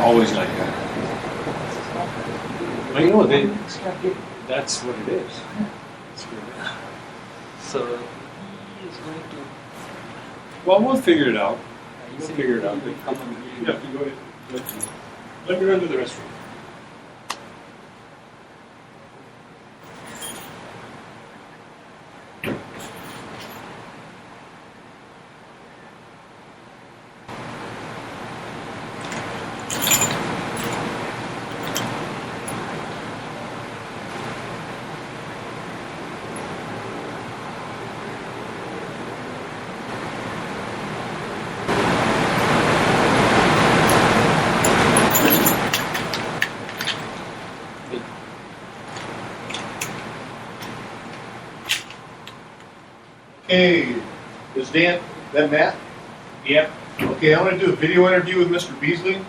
always like that. But you know what? That's what it is. So he is going to. Well, we'll figure it out. We'll figure it out. Yeah, you go ahead. Let me run to the restroom. Hey, is that Matt? Yep. Okay, I want to do a video interview with Mr. Beasley.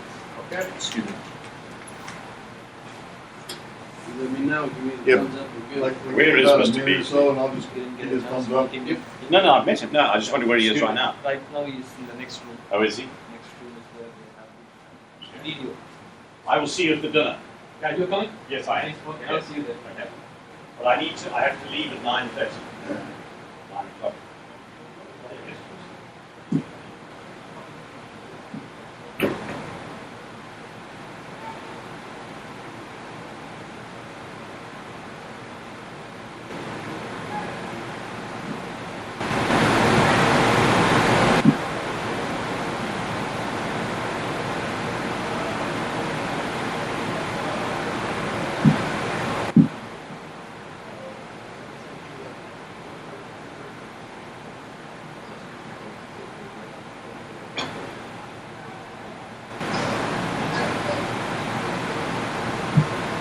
Okay. Excuse me. Let me know. Give me the Yep. thumbs up. We're good. Like Where is about a Mr. minute or Beasley? So, and I'll just get his thumbs up. No, I met him. No, I just wonder where he is right now. Right now he's in the next room. Oh, is he? Next room is where they have the video. I will see you at the dinner. Yeah, you're coming? Yes, I am. Okay, I'll see you there. Okay. But I have to leave at 9:30. 9 o'clock.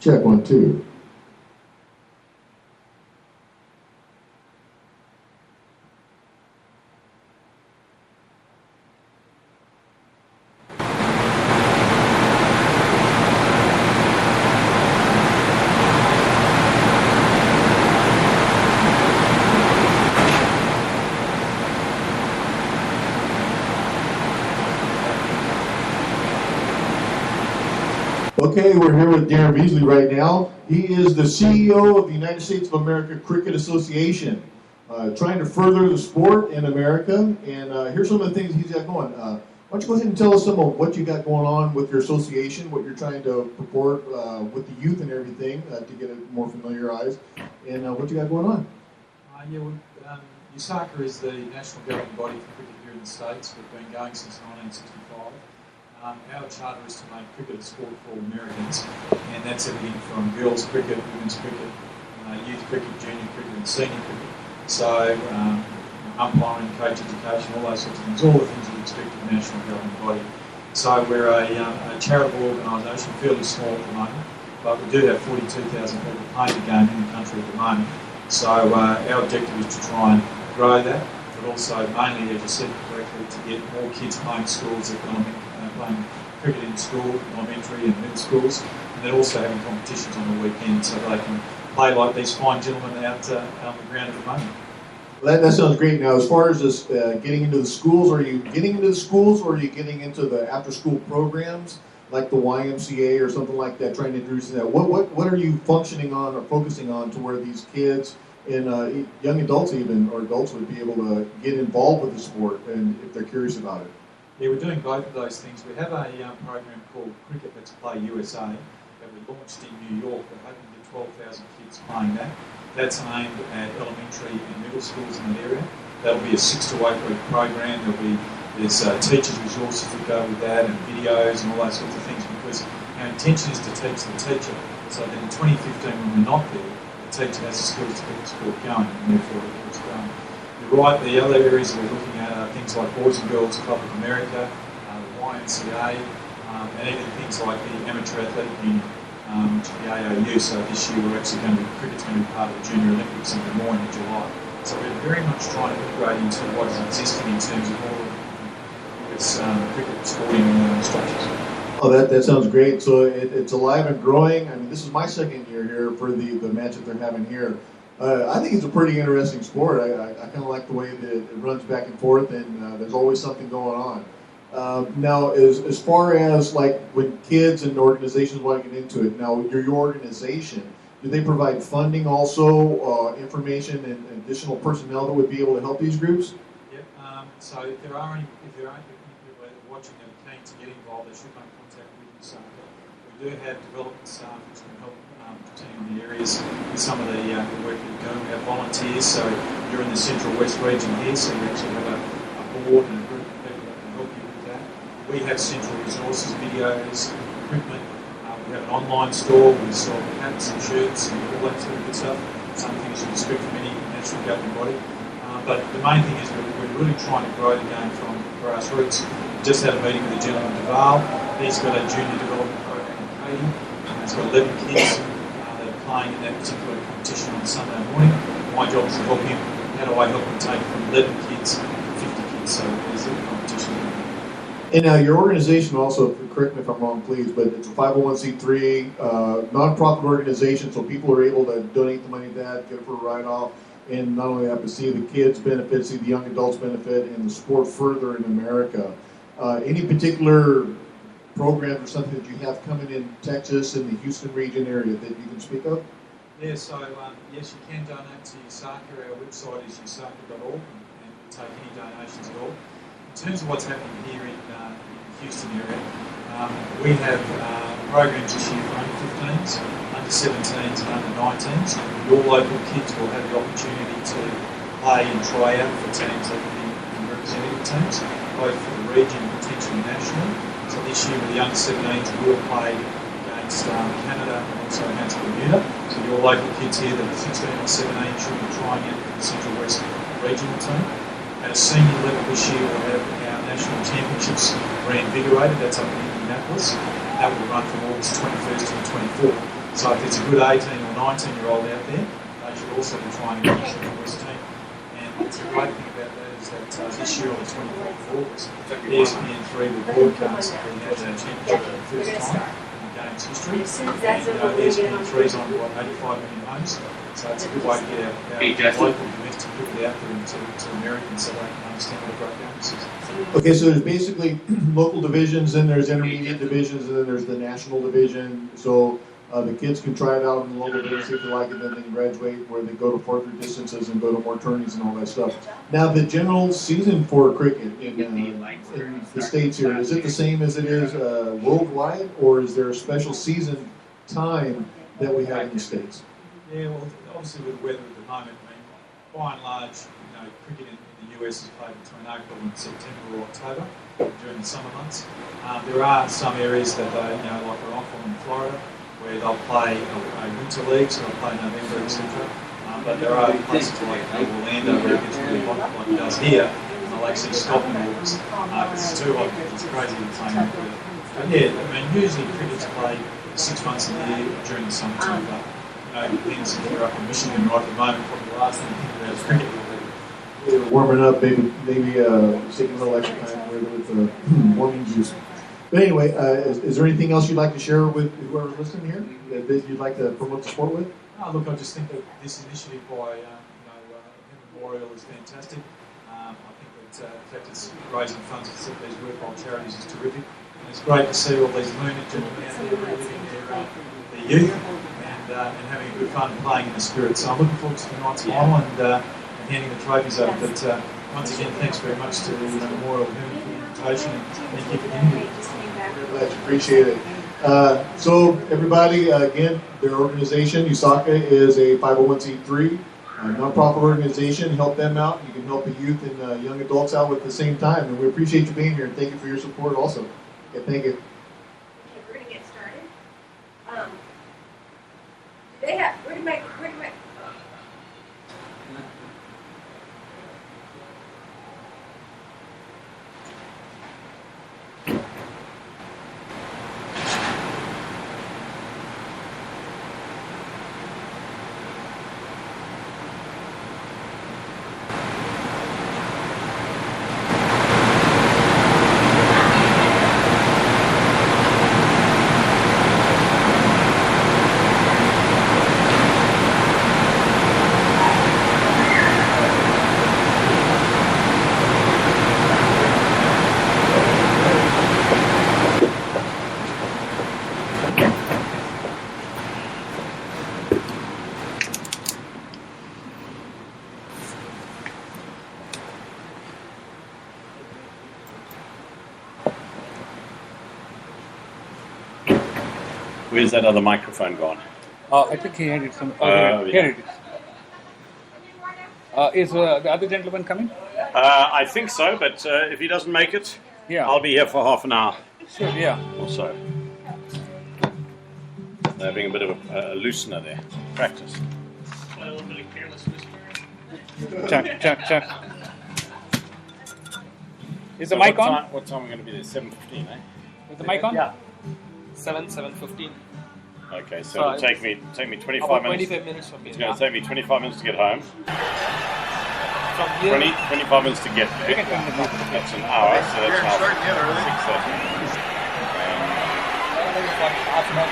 Check 1, 2. Okay, we're here with Darren Beasley right now. He is the CEO of the United States of America Cricket Association, trying to further the sport in America. And here's some of the things he's got going. Why don't you go ahead and tell us some of what you got going on with your association, what you're trying to purport with the youth and everything to get it more familiarized, and what you got going on. USACA is the national governing body for cricket here in the States. We've been going since 1965. Our charter is to make cricket a sport for all Americans, and that's everything from girls cricket, women's cricket, youth cricket, junior cricket and senior cricket. So umpiring, coach education, all those sorts of things, all the things you'd expect of a national governing body. So we're a charitable organisation, fairly small at the moment, but we do have 42,000 people playing the game in the country at the moment. So our objective is to try and grow that, but also mainly, as you said correctly, to get more kids playing schools, playing cricket in school, elementary and middle schools, and then also having competitions on the weekend so they can play like these fine gentlemen out on the ground at the moment. Well, that sounds great. Now, as far as this getting into the schools, are you getting into the schools or are you getting into the after-school programs like the YMCA or something like that, trying to introduce that? What are you functioning on or focusing on to where these kids and young adults even, or adults would be able to get involved with the sport and if they're curious about it? Yeah, we're doing both of those things. We have a program called Cricket Let's Play USA that we launched in New York. We're hoping to get 12,000 kids playing that. That's aimed at elementary and middle schools in that area. That'll be a 6 to 8 week program. There's teachers' resources that go with that and videos and all those sorts of things because our intention is to teach the teacher. So that in 2015 when we're not there, the teacher has the skills to keep the sport going and therefore it keeps going. You're right, the other areas that we're looking at are things like Boys and Girls Club of America, the YMCA, and even things like the Amateur Athletic Union, which is the AAU. So this year cricket's going to be part of the Junior Olympics in Des Moines in July. So we're very much trying to integrate into what is existing in terms of all of this cricket sporting structures. Oh, that sounds great. So it's alive and growing. I mean, this is my second year here for the match that they're having here. I think it's a pretty interesting sport. I kind of like the way that it runs back and forth, and there's always something going on. Now, as far as like when kids and organizations want to get into it, now your organization, do they provide funding also, information and additional personnel that would be able to help these groups? Yep. So if there are any people watching that are keen to get involved, they should make contact with you. So we do have development staff which can help depending on the areas with some of the work that we're doing. We have volunteers, so you're in the Central West region here, so you actually have a board and a group of people that can help you with that. We have central resources, videos, equipment. We have an online store. We sell hats and shirts and all that sort of good stuff. Some things you expect from any national governing body. But the main thing is we're really trying to grow the game from grassroots. We just had a meeting with a gentleman, Duval. He's got a junior development program in Haiti. He's got 11 kids that are playing in that particular competition on Sunday morning. My job is to help him. How do I help him take from 11 kids to 50 kids? So there's a competition. And now your organization also, correct me if I'm wrong, please, but it's a 501c3 nonprofit organization, so people are able to donate the money to that, get it for a write-off, and not only that, but see the kids benefit, see the young adults benefit, and the sport further in America. Any particular programs or something that you have coming in Texas and the Houston region area that you can speak of? Yeah, so yes, you can donate to USACA. Our website is usaca.org and take any donations at all. In terms of what's happening here in the Houston area, we have programs this year for under 15s, under 17s and under 19s. Your local kids will have the opportunity to play and try out for teams that can be representative teams, both for the region and potentially nationally. So this year with the under 17s, we'll play against Canada and also against Bermuda. So your local kids here that are 16 or 17 should be trying out for the Central West regional team. At a senior level this year, we'll have our national championships reinvigorated. That's up in Indianapolis. That will run from August 21st to the 24th. So if there's a good 18 or 19-year-old out there, they should also be trying to get the Central West team. And the great thing about that is that this year on the 24th of August, ESPN3 will broadcast the national championship for the first time in the game's history. And ESPN3 is on, 85 million homes. So it's a good way to get our local domestic people out there to Americans so they can understand what a great game this is. Okay, so there's basically local divisions, then there's intermediate divisions, and then there's the national division. So the kids can try it out in the local division if they like it, then they can graduate where they go to farther distances and go to more tourneys and all that stuff. Now, the general season for cricket in the States here, is it the same as it is worldwide, or is there a special season time that we have in the States? Yeah, well, obviously with the weather at the moment, I mean, by and large, cricket in the US is played between April and September or October during the summer months. There are some areas that they, like where I'm from in Florida, where they'll play a winter league, so they'll play November, etc. But there are places like Orlando where it gets really hot, like it does here, and they'll actually stop in August because it's too hot, it's crazy to play in the weather. But yeah, I mean, usually cricket's played 6 months of the year during the summertime. Things if you're up in Michigan right at the moment, probably the last thing you think about is cricket. Warming up, maybe taking a little extra time with warming juice. But anyway, is there anything else you'd like to share with whoever's listening here that you'd like to promote the sport with? Look, I just think that this initiative by Memorial is fantastic. I think that the fact it's raising funds for these worthwhile charities is terrific. And it's great to see all these learned gentlemen out there reliving their youth. And having a good fun playing in the spirit. So I'm looking forward to tonight's final and handing the trophies over. But once again, thanks very much to the Memorial for the invitation and thank you for being here. Very much, appreciate it. So everybody, again, their organization, USACA, is a 501c3 nonprofit organization. Help them out. You can help the youth and young adults out at the same time. And we appreciate you being here and thank you for your support also. Okay, thank you. Okay, we're going to get started. Where do my Where's that other microphone gone? I think he had it some. Yeah. Here it is. Is the other gentleman coming? I think so, but if he doesn't make it, Yeah. I'll be here for half an hour Sure. Yeah. or so. They're having a bit of a loosener there. Practice. A little bit of carelessness. Check. Is the mic on? What time are we going to be there? 7:15, eh? Is the mic on? Yeah. 7:15. Okay, so So it'll take me 25 About minutes. 25 minutes from here. It's going to take me 25 minutes to get home. From here. 25 minutes to get there. That's an hour, so that's half 6:30. I've got half an hour.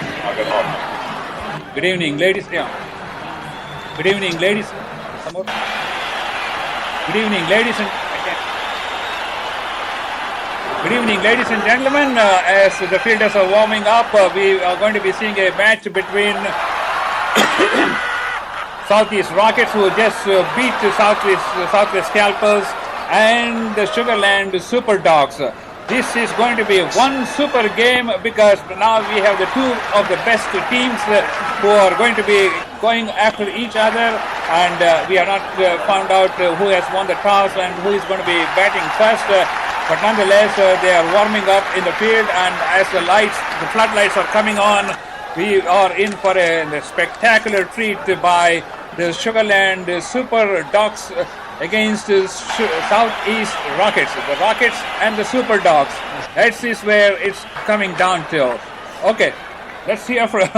Good evening, ladies. Yeah. Good evening, ladies. Some more. Good evening, ladies and. Good evening, ladies and gentlemen. As the fielders are warming up, we are going to be seeing a match between Southeast Rockets, who just beat Southwest Scalpers, and the Sugarland Super Dogs. This is going to be one super game because now we have the two of the best teams who are going to be going after each other, and we have not found out who has won the toss and who is going to be batting first. But nonetheless, they are warming up in the field, and as the floodlights are coming on, we are in for a spectacular treat by the Sugarland Super Dogs against the Southeast Rockets. The Rockets and the Super Dogs. That is where it's coming down to. Okay, let's hear from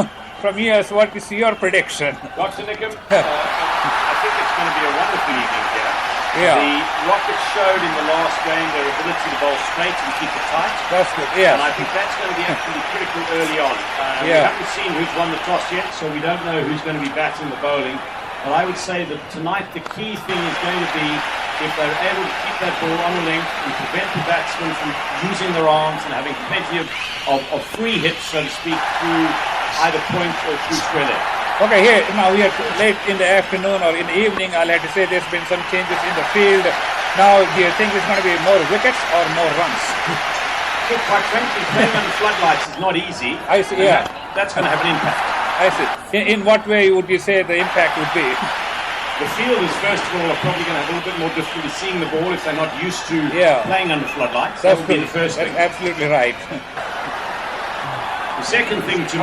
you. What is your prediction? Dr. Nickham, I think it's going to be a wonderful evening here. Yeah. The Rockets showed in the last game their ability to bowl straight and keep it tight. That's good. Yes. And I think that's going to be absolutely critical early on. We Yeah. haven't seen who's won the toss yet, so we don't know who's going to be batting the bowling. But I would say that tonight the key thing is going to be if they're able to keep that ball on the length and prevent the batsmen from using their arms and having plenty of free hits, so to speak, through either point or through square leg. Okay, here now we are late in the afternoon or in the evening. I'll have to say there's been some changes in the field. Now, do you think there's going to be more wickets or more runs? Look, quite frankly, playing under floodlights is not easy. I see, yeah. That's going to have an impact. I see. In what way would you say the impact would be? The fielders, first of all, are probably going to have a little bit more difficulty seeing the ball if they're not used to playing under floodlights. That would be the first thing. That's absolutely right. The second thing to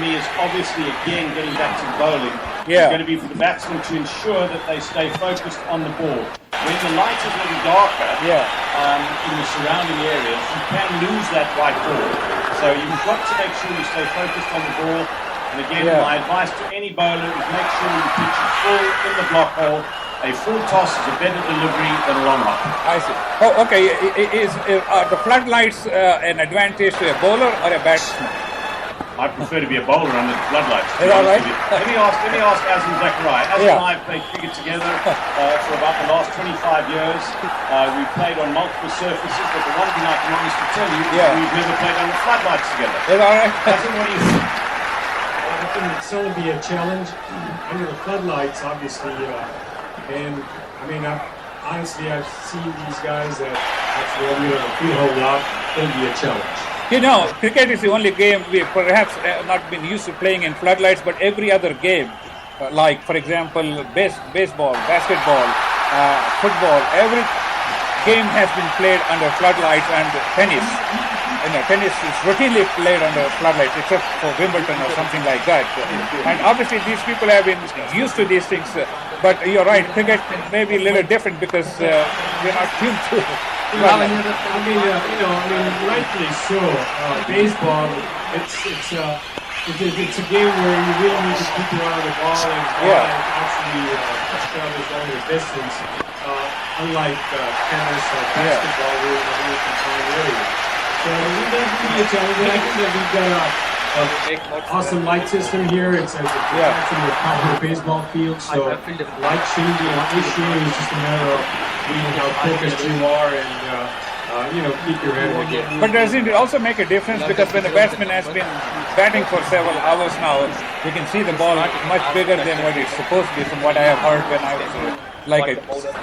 me is obviously again getting back to bowling. Yeah. It's going to be for the batsmen to ensure that they stay focused on the ball. When the light is a little darker in the surrounding areas, you can lose that white ball. So you've got to make sure you stay focused on the ball. And again, my advice to any bowler is make sure you pitch it full in the block hole. A full toss is a better delivery than a long hop. I see. Oh, okay. Are the floodlights an advantage to a bowler or a batsman? I prefer to be a bowler under the floodlights. Is that right? Let me ask Azim Zakaria. Azim and I have played cricket together for about the last 25 years. We've played on multiple surfaces, but the one thing I can honestly tell you is we've never played under floodlights together. Is that right? Azim, what do you think? I think it's going to be a challenge under the floodlights, obviously. And I mean, honestly, I've seen these guys that actually are a free whole lot. It'll be a challenge. You know, cricket is the only game we perhaps not been used to playing in floodlights, but every other game, like for example, baseball, basketball, football, every game has been played under floodlights, and tennis. You know, tennis is routinely played under floodlights, except for Wimbledon or something like that. And obviously, these people have been used to these things. But you're right, cricket may be a little different because we're not tuned to. Well, I mean, rightly so. Baseball, it's a game where you really need to keep around the ball and actually travel longer distance. Unlike tennis or basketball, where you're in a really confined area. So that's really a challenge. I think that we've got an awesome light system here. It's a actually a power baseball field, so light shouldn't be an issue. It's just a matter of being how focused you are and keep your head in the game. But does it also make a difference because when the batsman has been batting for several hours now, you can see the ball much bigger than what it's supposed to be from what I have heard when I was like a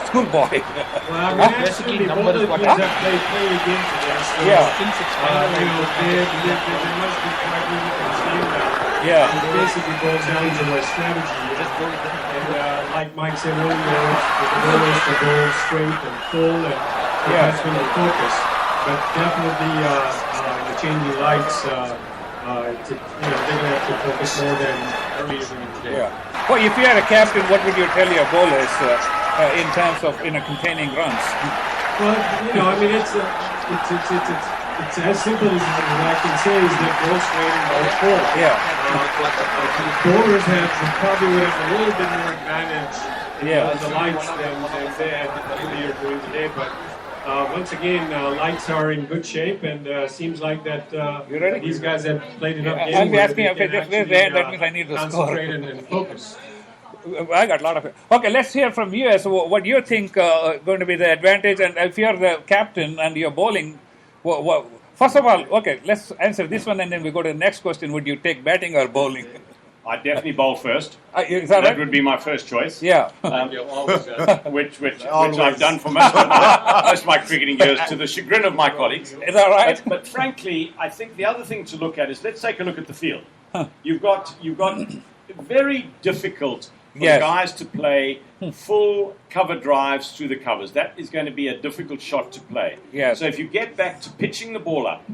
schoolboy. Well, I mean, actually, both of the teams have played games today, so they must be quite really concerned now. Yeah. It basically boils down to a strategy. And like Mike said earlier, with the bowlers to bowl straight and full, and that's when they focus. But definitely, the changing lights, they're going to have to focus more than earlier in the day. Yeah. Well, if you are a captain, what would you tell your bowlers in terms of containing runs? Well, I mean, it's as simple as I can say is that bowl straight and bowl full. Yeah. Bowlers probably would have a little bit more advantage in the lights than they had earlier during the day, but once again, lights are in good shape, and seems like that these guys have played enough games. I'll be asking if I just raise the hand, that means I need to concentrate and focus. I got a lot of it. Okay, let's hear from you as what you think going to be the advantage, and if you're the captain and you're bowling, first of all, okay, let's answer this one, and then we go to the next question. Would you take batting or bowling? I'd definitely bowl first. Is that right? Would be my first choice. Yeah. Which I've done for most of my cricketing years, to the chagrin of my colleagues. Is that right? But frankly, I think the other thing to look at is, let's take a look at the field. You've got very difficult for the guys to play full cover drives through the covers. That is going to be a difficult shot to play. Yes. So if you get back to pitching the ball up,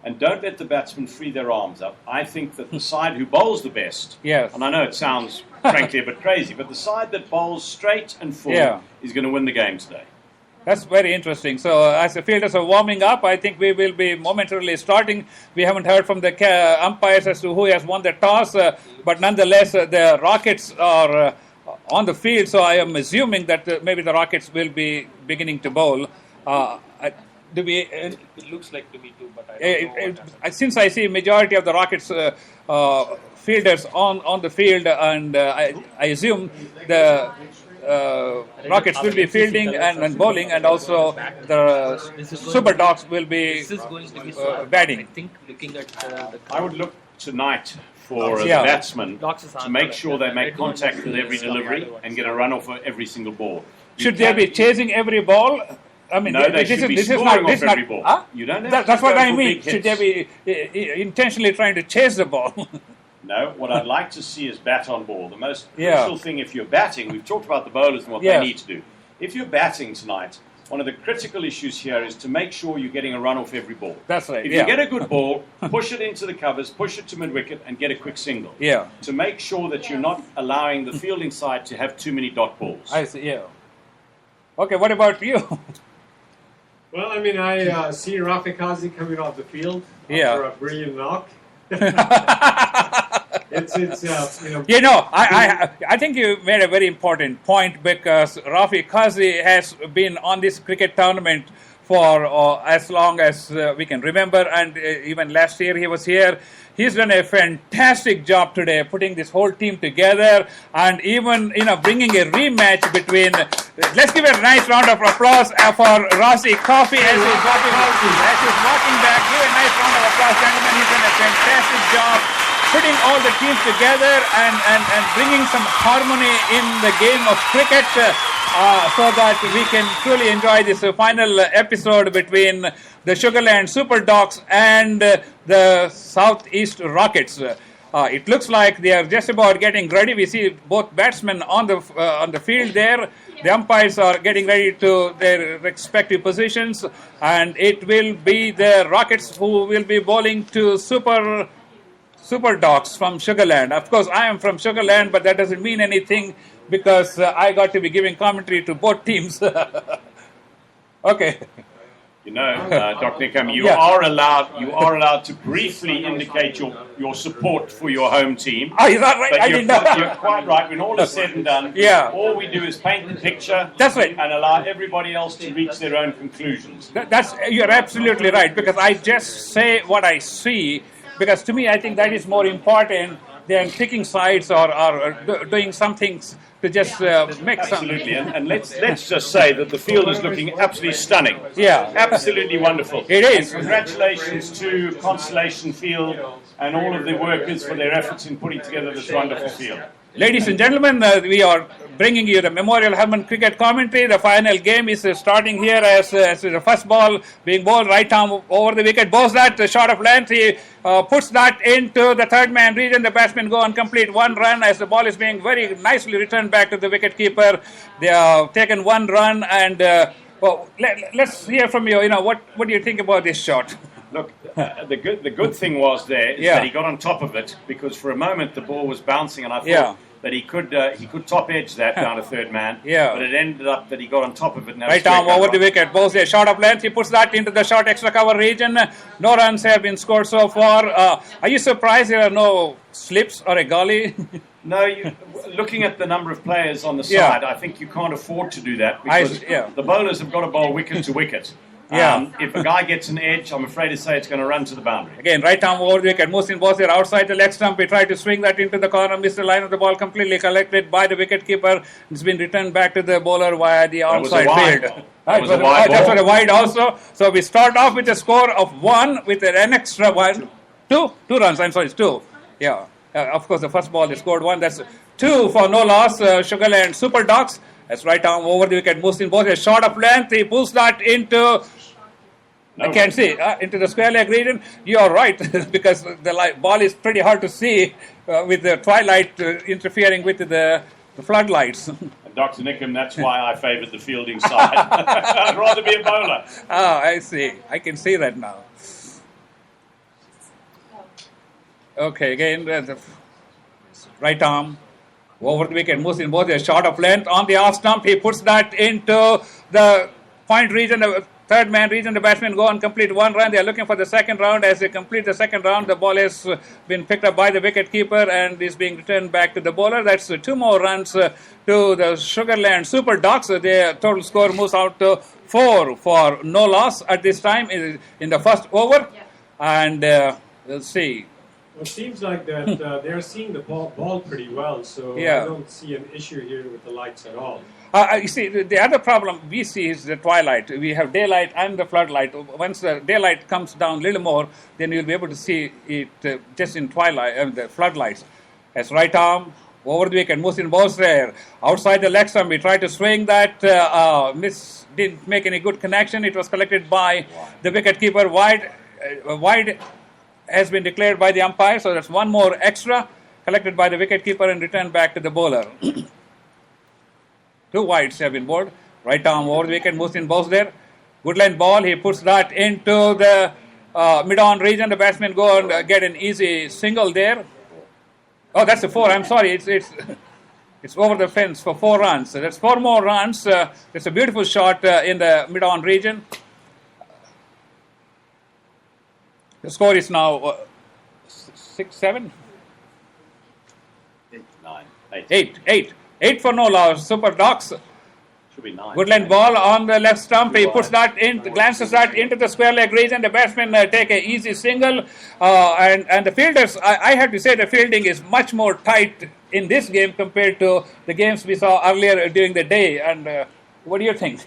and don't let the batsmen free their arms up, I think that the side who bowls the best, and I know it sounds frankly a bit crazy, but the side that bowls straight and full is going to win the game today. That's very interesting. So as the fielders are warming up, I think we will be momentarily starting. We haven't heard from the umpires as to who has won the toss, but nonetheless, the Rockets are on the field, so I am assuming that maybe the Rockets will be beginning to bowl. It looks like to me too, but I don't know. Since I see majority of the Rockets fielders on the field, and I assume the Rockets will be fielding and bowling, and also the Super Dogs will be batting. I think looking at I would look tonight for the batsmen to make sure they make contact with every delivery and get a run off every single ball. Should they be chasing every ball? I mean, no, they should be scoring off every ball. Huh? You don't have that's to what go I for mean. big Should hits. they be intentionally trying to chase the ball? No, what I'd like to see is bat on ball. The most crucial thing if you're batting, we've talked about the bowlers and what they need to do. If you're batting tonight, one of the critical issues here is to make sure you're getting a run off every ball. That's right. If you get a good ball, push it into the covers, push it to mid-wicket and get a quick single. Yeah. To make sure that you're not allowing the fielding side to have too many dot balls. I see, yeah. Okay, what about you? Well, I mean, I see Rafi Kazi coming off the field after a brilliant knock. I think you made a very important point, because Rafi Kazi has been on this cricket tournament for as long as we can remember, and even last year he was here. He's done a fantastic job today, putting this whole team together, and even bringing a rematch between. Let's give a nice round of applause for Rossi Coffee as he's walking back. Give a nice round of applause, gentlemen. He's done a fantastic job putting all the teams together and bringing some harmony in the game of cricket, so that we can truly enjoy this final episode between the Sugarland Super Dogs and the Southeast Rockets. It looks like they are just about getting ready. We see both batsmen on the field there. The umpires are getting ready to their respective positions, and it will be the Rockets who will be bowling to Super Dogs from Sugarland. Of course, I am from Sugarland, but that doesn't mean anything, because I got to be giving commentary to both teams. Okay. Dr. Nikam, you are allowed to briefly indicate your support for your home team. Oh, is that right? I didn't know. You're quite right. When all is said and done, all we do is paint the picture. That's right. And allow everybody else to reach their own conclusions. You're absolutely right, because I just say what I see, because to me I think that is more important than picking sides or doing some things to just make some. Absolutely, and let's just say that the field is looking absolutely stunning. Yeah. Absolutely wonderful. It is. Congratulations to Constellation Field and all of the workers for their efforts in putting together this wonderful field. Ladies and gentlemen, we are bringing you the Memorial Herman cricket commentary. The final game is starting here as the first ball being bowled right arm over the wicket. Bowls that shot of length. He puts that into the third man region. The batsmen go on complete 1 run as the ball is being very nicely returned back to the wicket keeper. They have taken 1 run and let's hear from you. What do you think about this shot? Look, the good thing was there is that he got on top of it, because for a moment the ball was bouncing, and I thought that he could top edge that down to third man. But it ended up that he got on top of it. Right arm over the wicket. Bowls a shot of length. He puts that into the short extra cover region. No runs have been scored so far. Are you surprised there are no slips or a gully? No, looking at the number of players on the side, I think you can't afford to do that, because the bowlers have got to bowl wicket to wicket. If a guy gets an edge, I'm afraid to say it's going to run to the boundary. Again, right arm over the wicket. Mohsin was there outside the leg stump. He tried to swing that into the corner, missed the line of the ball, completely collected by the wicket keeper. It's been returned back to the bowler via the outside field. That was a wide ball. That's what a wide also. So we start off with a score of 1 with an extra 1. 2 runs. I'm sorry, it's 2. Yeah. Of course, the first ball they scored 1. That's 2 for no loss. Sugarland Super Dogs. That's right arm over the wicket. Mohsin was a shot of length. He pulls that into... I can't see into the square leg region. You are right, because the ball is pretty hard to see with the twilight interfering with the floodlights. Dr. Nickham, that's why I favoured the fielding side. I'd rather be a bowler. I see. I can see that now. Okay, again, the right arm over the wicket. Mohsin was a shot of length on the off stump. He puts that into the point region. Third man region, the batsmen go and complete 1 run. They are looking for the second round. As they complete the second round, the ball has been picked up by the wicket keeper and is being returned back to the bowler. That's 2 more runs to the Sugarland Super Dogs. Their total score moves out to 4 for no loss at this time in the first over. And we'll see. Well, it seems like that they're seeing the ball pretty well, so I don't see an issue here with the lights at all. You see, the other problem we see is the twilight. We have daylight and the floodlight. Once the daylight comes down a little more, then you'll be able to see it just in twilight, the floodlights. As right arm over the wicket, Mohsin bowls there. Outside the leg stump, he tried to swing that, didn't make any good connection. It was collected by the wicket keeper. Wide has been declared by the umpire, so that's 1 more extra collected by the wicket keeper and returned back to the bowler. 2 wides have been bowled. Right arm over the wicket. Mohsin bowls there. Good line ball. He puts that into the mid-on region. The batsmen go and get an easy single there. Oh, that's a 4. I'm sorry. It's over the fence for 4 runs. So that's 4 more runs. It's a beautiful shot in the mid-on region. The score is now 6, 7? 8, 9, 8. 8 for no loss. Super Dogs. Should be 9. Good line ball on the left stump. He puts that in, glances that into the square leg region. The batsmen take an easy single. And the fielders, I have to say, the fielding is much more tight in this game compared to the games we saw earlier during the day. And what do you think?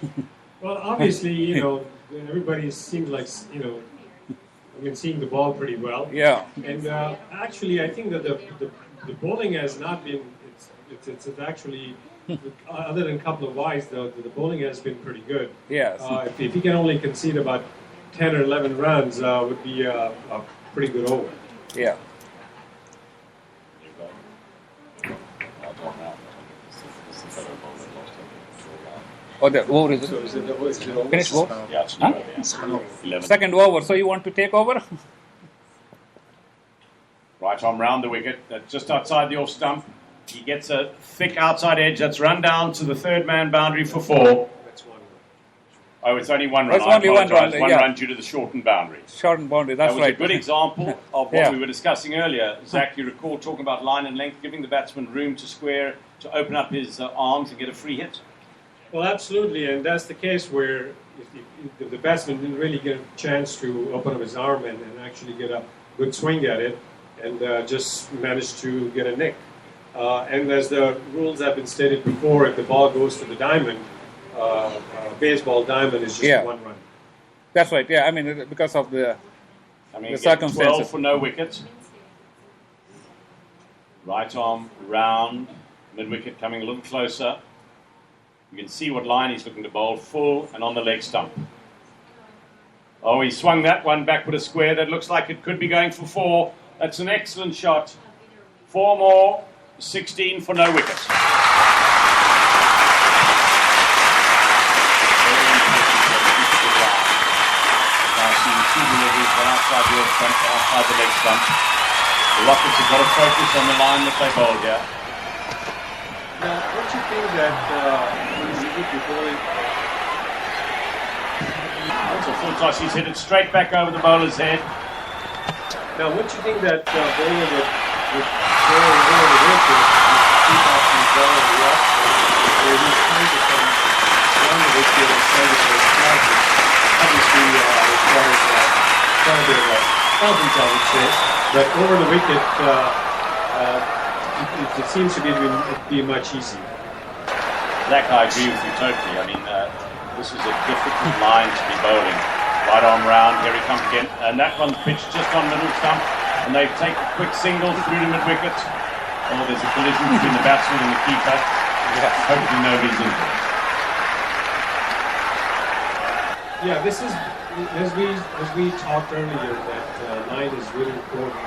Well, obviously, everybody seems like, I've been seeing the ball pretty well. Yeah. And actually, I think that the bowling has not been. It's actually, other than a couple of wides, the bowling has been pretty good. Yes. If you can only concede about 10 or 11 runs, would be a pretty good over. Yeah. Oh, the over is So is it over? finished over? Yeah, it's 11. Second over. So you want to take over? Right arm round the wicket, just outside the off stump. He gets a thick outside edge that's run down to the third man boundary for 4. That's 1 run. Oh, it's only 1 run. It's only 1 run. One run due to the shortened boundary. Shortened boundary, that's That was right. a good example of what we were discussing earlier. Zach, you recall talking about line and length, giving the batsman room to square, to open up his arms and get a free hit. Well, absolutely, and that's the case where if the batsman didn't really get a chance to open up his arm and actually get a good swing at it, and just managed to get a nick. And as the rules have been stated before, if the ball goes to the diamond, baseball diamond is just 1 run. That's right. Yeah, I mean because of the circumstances. 12 for no wickets. Right arm round Mid-wicket coming a little closer. You can see what line he's looking to bowl, full and on the leg stump. Oh, he swung that one back with a square that looks like it could be going for 4. That's an excellent shot. 4 more, 16 for no wicket. Two deliveries, one outside the stump, one outside the leg stump. The Rockets have got to focus on the line that they bowled here. Now, don't you think that when you look before it, That's a full toss. He's hit it straight back over the bowler's head. now, don't you think that bowler would go over the wicket and keep off the ball on the outside, where he's trying to come down the wicket and send it to his target? Obviously, requires quite a bit of confidence, I would say. But over the wicket, it seems to be much easier. Zach, I agree with you totally. I mean, this is a difficult line to be bowling. Right arm round, here he comes again. And that one's pitched just on middle stump. And they take a quick single through to mid-wicket. Oh, there's a collision between the batsman and the keeper. Hopefully nobody's injured. Yeah, this is, as we talked earlier, that line is really important.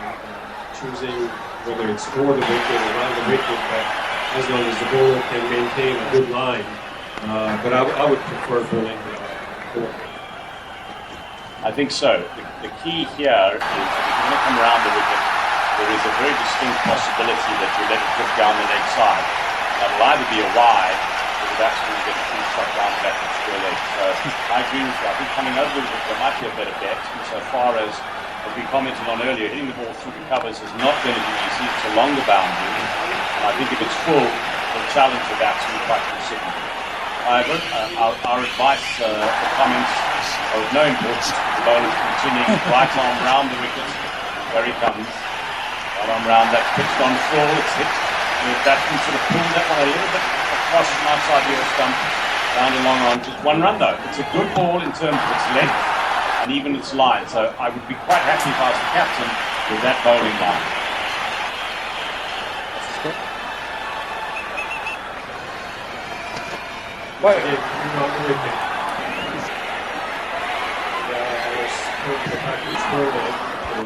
Choosing whether it's over the wicket or around the wicket, but as long as the bowler can maintain a good line. But I would prefer bowling over. I think so. The key here is if you're going to come around the wicket, there is a very distinct possibility that you let it drift down the leg side. That'll either be a wide, or the batsman will get a free shot down the back and square leg. So I agree with you. I think coming over the wicket there might be a better bet, insofar as we commented on earlier, hitting the ball through the covers is not going to be easy. It's a longer boundary. And I think if it's full, it'll challenge the batsman quite considerably. However, our advice, the comments are of no importance. The bowler's continuing right arm round the wicket. There he comes. Right arm round, that's pitched on full. It's hit. The batsman sort of pulled that one a little bit across from outside the off stump. Down and long on. Just 1 run though. It's a good ball in terms of its length and even its line. So I would be quite happy if I was the captain with that bowling line. But you know, everything. I was told the fact that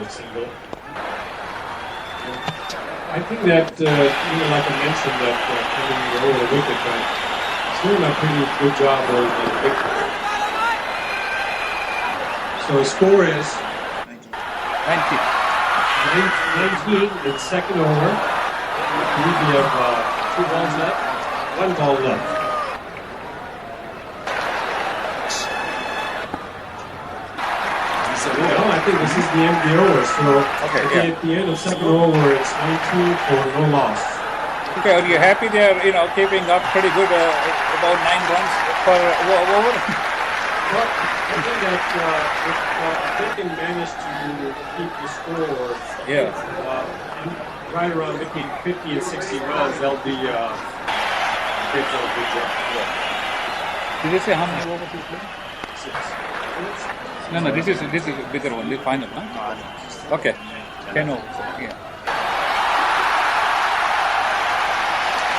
it's single. I think that, like I mentioned, that coming over the wicket, but it's doing a pretty good job of the wicket. So the score is 19 in second over. We have 2 balls left, 1 ball left. I think this is the end of the over, so at the end of second over, it's 19 for no loss. Okay, are you happy they're keeping up pretty good, about 9 runs per over? Well, I think that if they can manage to keep the score right around between 50 and 60 runs, they'll be a good job. Did they say how many overs you play? 6. No, this is a bigger one, the final, huh? Okay. 10 overs, yeah.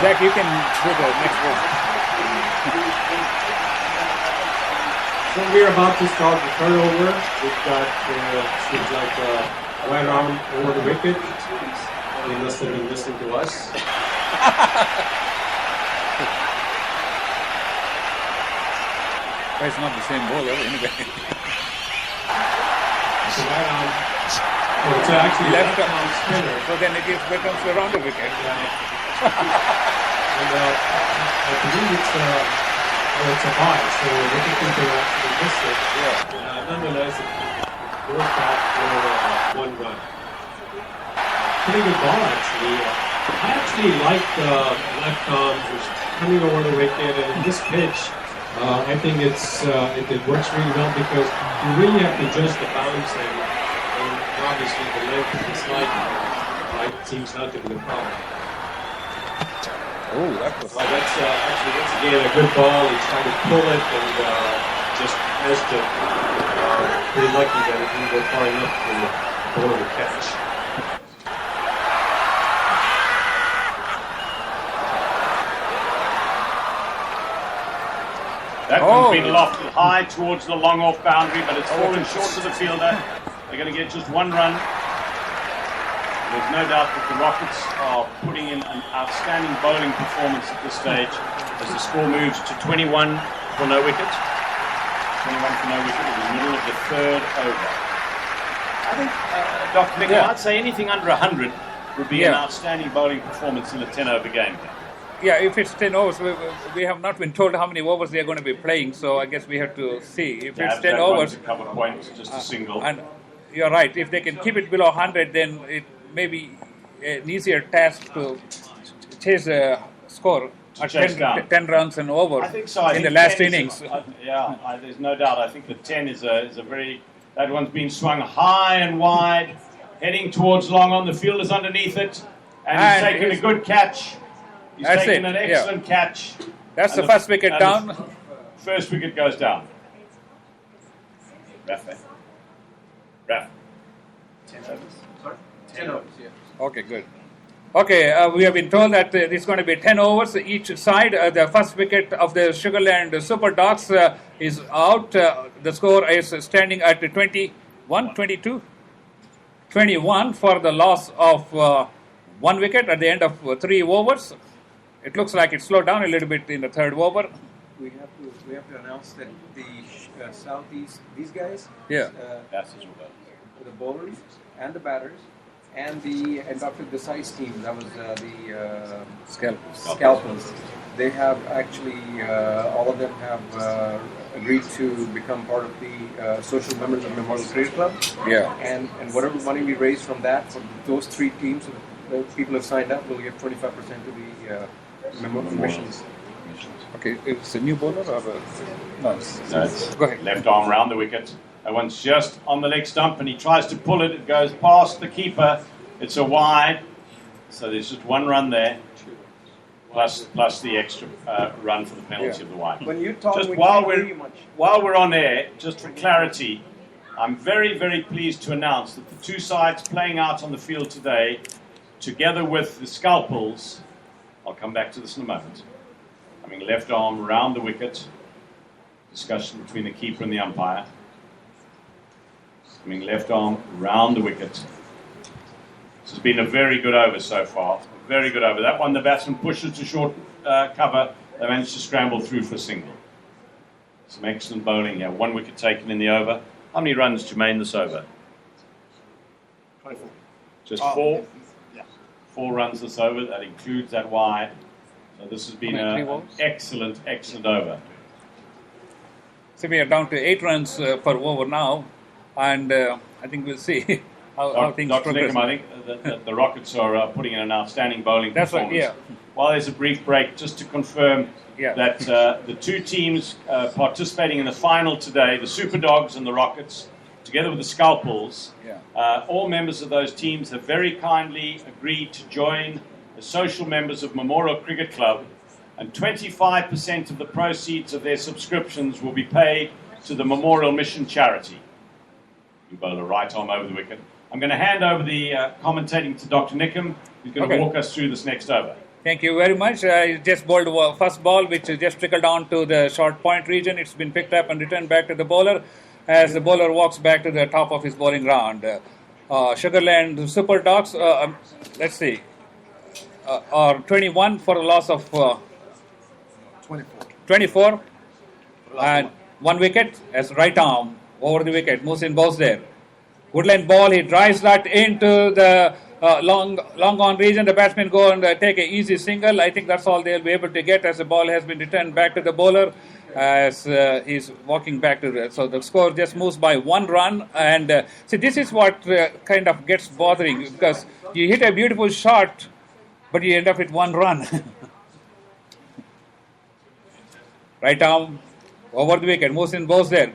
Zach, you can do the next one. So we're about to start the third over. We've got, seems like right arm over the wicket. They must have been listening to us. It's not the same bowler anyway. So right arm. Oh, it's actually Left arm spinner. So then it becomes around the wicket. And I believe it's a bye, so we think they actually missed it. Nonetheless, it goes back for 1 run. Pretty good ball, actually. I actually like left arm just coming over the wicket, and in this pitch, I think it works really well because you really have to adjust the bounce and obviously the length of the slide seems not to be the problem. Oh, that was that's again a good ball. He's trying to pull it and just missed it. Pretty lucky that it didn't go far enough for the bowler to catch. been lofted high towards the long off boundary, but it's fallen short to the fielder. They're going to get just one run. There's no doubt that the Rockets are putting in an outstanding bowling performance at this stage as the score moves to 21 for no wicket. 21 for no wicket in the middle of the third over. I think, Dr. Nick, I'd say anything under 100 would be an outstanding bowling performance in a 10-over game. Yeah, if it's 10 overs, we have not been told how many overs they are going to be playing, so I guess we have to see. If it's 10 overs, a couple of points, just a single. And you're right, if they can keep it below 100, then it may be an easier task to chase a score at 10 runs and over I think so. in the last innings. There's no doubt. I think the 10 is a very... That one's been swung high and wide, heading towards long on. The fielder's underneath it, and he's taken a good catch. He's taken an excellent catch. That's the first wicket down. First wicket goes down. Raf. 10 overs. Sorry? 10 overs, yeah. Okay, good. Okay, we have been told that it's going to be 10 overs each side. The first wicket of the Sugarland Super Dogs is out. The score is standing at 21, 22, 21 for the loss of one wicket at the end of 3 overs. It looks like it slowed down a little bit in the third over. We have to announce that the Southeast, these guys, the bowlers and the batters, and Dr. Desai's team, that was the scalpels. They have actually, all of them have agreed to become part of the social members of Memorial Cricket Club. Yeah. And whatever money we raise from that, for those 3 teams, the people have signed up, we'll give 25% to the Memorial missions. Okay, it's a new bowler or no? Go ahead. Left arm round the wicket. That one's just on the leg stump, and he tries to pull it. It goes past the keeper. It's a wide. So there's just 1 run there, plus the extra run for the penalty of the wide. When you talk, just while we're on air, just for clarity, I'm very, very pleased to announce that the 2 sides playing out on the field today, together with the scalpels, I'll come back to this in a moment. Coming left arm round the wicket. Discussion between the keeper and the umpire. Coming left arm round the wicket. This has been a very good over so far. Very good over. That one the batsman pushes to short cover. They managed to scramble through for a single. Some excellent bowling here. 1 wicket taken in the over. How many runs, Jermaine, this over? 24. Just 4? 4 runs this over. That includes that wide. So this has been an excellent, excellent over. So we are down to 8 runs per over now, and I think we'll see how things progress. Dr. Nickham, I think that the Rockets are putting in an outstanding bowling performance. Right, yeah. While there's a brief break, just to confirm that the 2 teams participating in the final today, the Super Dogs and the Rockets, together with the Scalpels, all members of those teams have very kindly agreed to join as social members of Memorial Cricket Club, and 25% of the proceeds of their subscriptions will be paid to the Memorial Mission charity. You bowl a right arm over the wicket. I'm going to hand over the commentating to Dr. Nickham, who's going to walk us through this next over. Thank you very much. I just bowled first ball, which just trickled down to the short point region. It's been picked up and returned back to the bowler as the bowler walks back to the top of his bowling round. Sugarland Super Dogs, let's see, are 21 for a loss of 24 and 1 wicket as right arm over the wicket. Musin bowls there. Woodland ball, he drives that into the long on region. The batsmen go and take an easy single. I think that's all they'll be able to get as the ball has been returned back to the bowler as he's walking back to the... So the score just moves by 1 run. And see, this is what kind of gets bothering, because you hit a beautiful shot, but you end up with 1 run. Right arm over the wicket. Musin bowls there.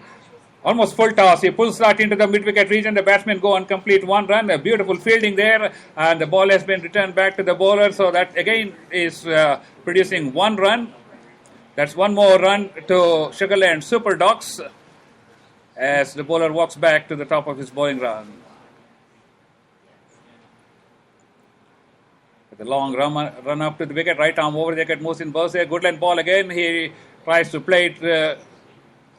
Almost full toss. He pulls that into the mid-wicket region. The batsmen go and complete 1 run. A beautiful fielding there. And the ball has been returned back to the bowler. So that again is producing 1 run. That's 1 more run to Sugarland Super Dogs as the bowler walks back to the top of his bowling round. The long run up to the wicket. Right arm over the wicket. Musin bowls there. Goodland ball again. He tries to play it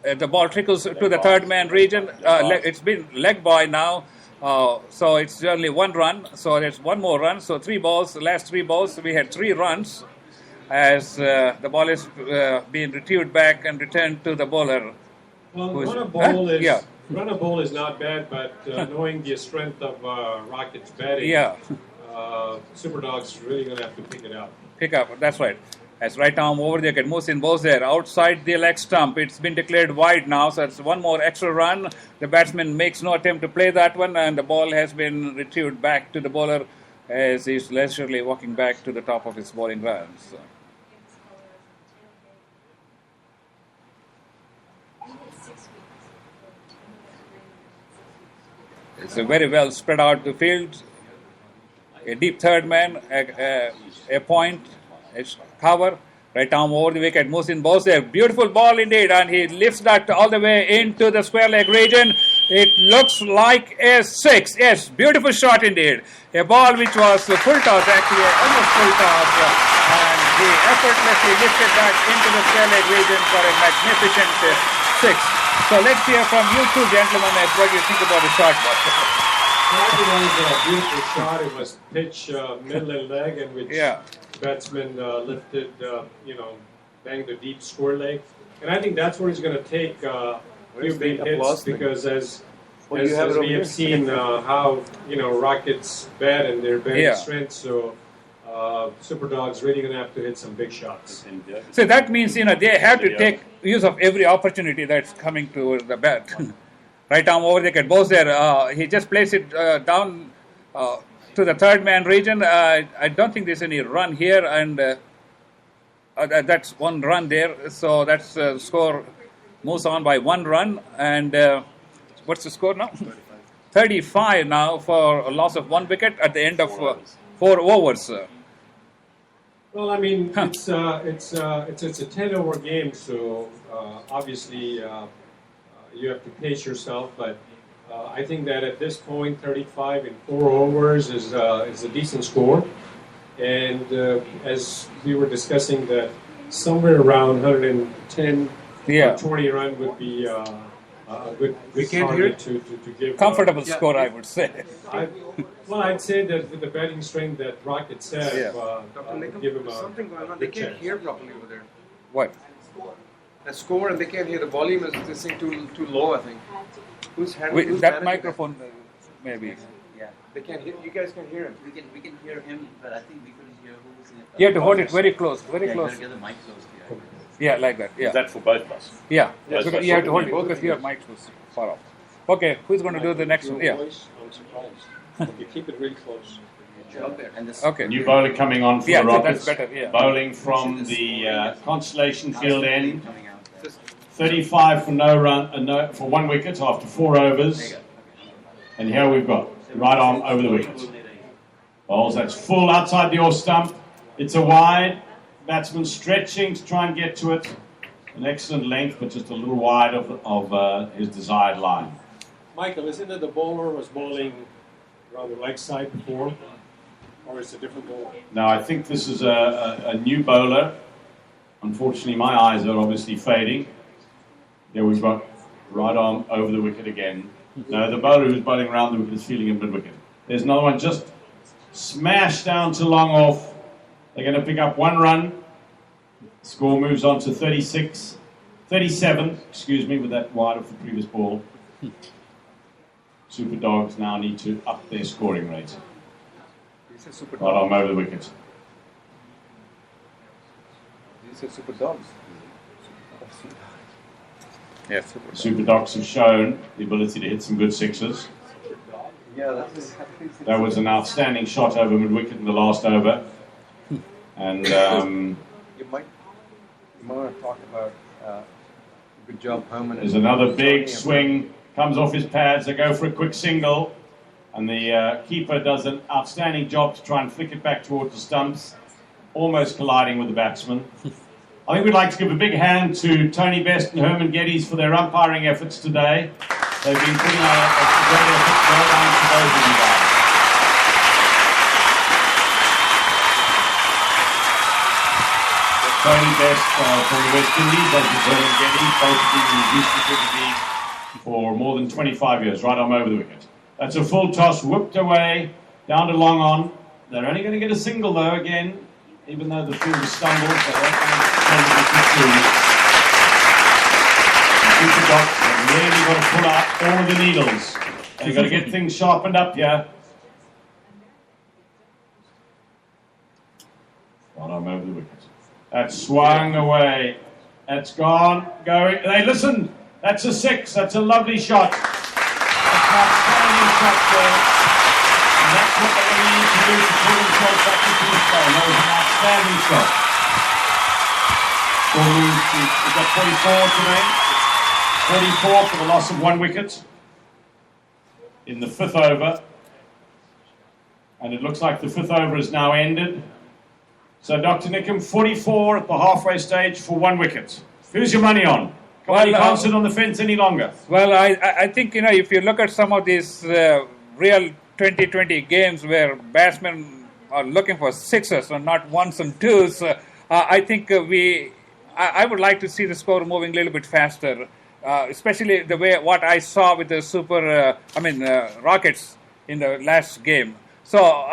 the ball trickles to the third man region. It's been leg by now. So it's only one run. So there's one more run. So 3 balls. The last 3 balls, we had 3 runs as the ball is being retrieved back and returned to the bowler. Well, run a ball is not bad, but knowing the strength of Rockets batting, Super Dogs really going to have to pick it up. Pick up, that's right. As right arm over the wicket, Mohsin goes there outside the leg stump. It's been declared wide now, so it's one more extra run. The batsman makes no attempt to play that one, and the ball has been retrieved back to the bowler as he's leisurely walking back to the top of his bowling runs. So. It's a very well spread out the field. A deep third man, a point, it's cover, right arm over the wicket. Mohsin bowls there. Beautiful ball indeed, and he lifts that all the way into the square leg region. It looks like a 6. Yes, beautiful shot indeed. A ball which was full toss, actually, almost full toss, and he effortlessly lifted that into the square leg region for a magnificent 6. So let's hear from you two gentlemen as what you think about the shot. It was a beautiful shot. It was pitch, middle and leg, and which batsman lifted, banged the deep square leg. And I think that's where he's going to take a few big hits because as we have seen how, Rockets bat and their batting strength, so Super Dogs really going to have to hit some big shots. So that means, they have to take use of every opportunity that's coming to the bat. Right arm over the wicket, both there. He just placed it down to the third man region. I don't think there's any run here, and that's one run there. So that's score moves on by 1 run. And what's the score now? 35 now for a loss of 1 wicket at the end of 4 overs. Well, I mean, it's a 10-over game, so obviously you have to pace yourself. But I think that at this point, 35 in 4 overs is a decent score. And as we were discussing, that somewhere around 110 or 20 run would be a good target to give. Comfortable score, I would say. I'd say that with the batting strength that Rockets have, give him something going on. They can't hear properly over there. What? The score, and they can't hear. The volume is this thing too low, I think. Who's that microphone? Maybe. Yeah, they can't hear. You guys can hear him. We can hear him, but I think we couldn't hear who was in it. You have to hold it very close, very close. You got to get the mic close here. Yeah, like that. Yeah. Is that for both of us? Yeah. Because you have to hold it because your mic was far off. Okay, who's going to do the next one? Yeah. I'm surprised. You keep it really close. Okay. New bowler coming on for the Rockets. That's better. Yeah. Bowling from the Constellation Field end. 35 for no run, for 1 wicket after 4 overs. And here we've got right arm over the wicket. Bowls, that's full outside the off stump. It's a wide. Batsman stretching to try and get to it. An excellent length, but just a little wide of his desired line. Michael, isn't it the bowler was bowling around the leg side before? Or is it a different bowler? No, I think this is a new bowler. Unfortunately, my eyes are obviously fading. There we've got right arm over the wicket again. No, the bowler who's bowling around the wicket is feeling a mid-wicket. There's another one just smashed down to long off. They're going to pick up 1 run. Score moves on to 37, with that wide of the previous ball. Super Dogs now need to up their scoring rate. Right arm over the wicket. You said Super Dogs. Yes. Super Dogs have shown the ability to hit some good sixes. Yeah, that was an outstanding shot over mid-wicket in the last over. And you might want to talk about good job, Herman. There's another big swing, comes off his pads. They go for a quick single, and the keeper does an outstanding job to try and flick it back towards the stumps, almost colliding with the batsman. I think we'd like to give a big hand to Tony Best and Herman Geddes for their umpiring efforts today. They've been putting out a great effort. Well done to those of you guys. So very best from the West Indies, as you heard him get. He's basically been in the Houston Cricket League for more than 25 years, right arm over the wicket. That's a full toss, whipped away, down to long on. They're only going to get a single though again, even though the field has stumbled, so that's going to be two. Super Docs have really got to pull out all of the needles. They've got to get things sharpened up here. Right arm over the wicket. That's swung away. That's gone, going. Hey, listen, that's a six. That's a lovely shot. That's an outstanding shot there. And that's what they're going to need to do to pull themselves back into this game. That was an outstanding shot. We've got 44 today. 44 for the loss of 1 wicket in the 5th over. And it looks like the 5th over is now ended. So, Dr. Nickham, 44 at the halfway stage for 1 wicket. Who's your money on? You can't sit on the fence any longer. Well, I think, if you look at some of these real 2020 games where batsmen are looking for sixes and not ones and twos, I think I would like to see the score moving a little bit faster, especially the way what I saw with the Rockets in the last game. So,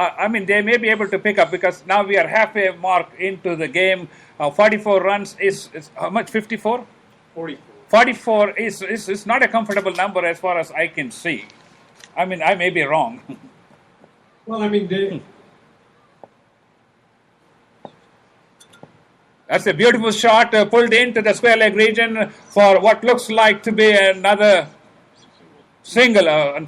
they may be able to pick up because now we are halfway mark into the game. 44 runs is how much? 54? 44. 44 is not a comfortable number as far as I can see. I may be wrong. Well, That's a beautiful shot pulled into the square leg region for what looks like to be another single.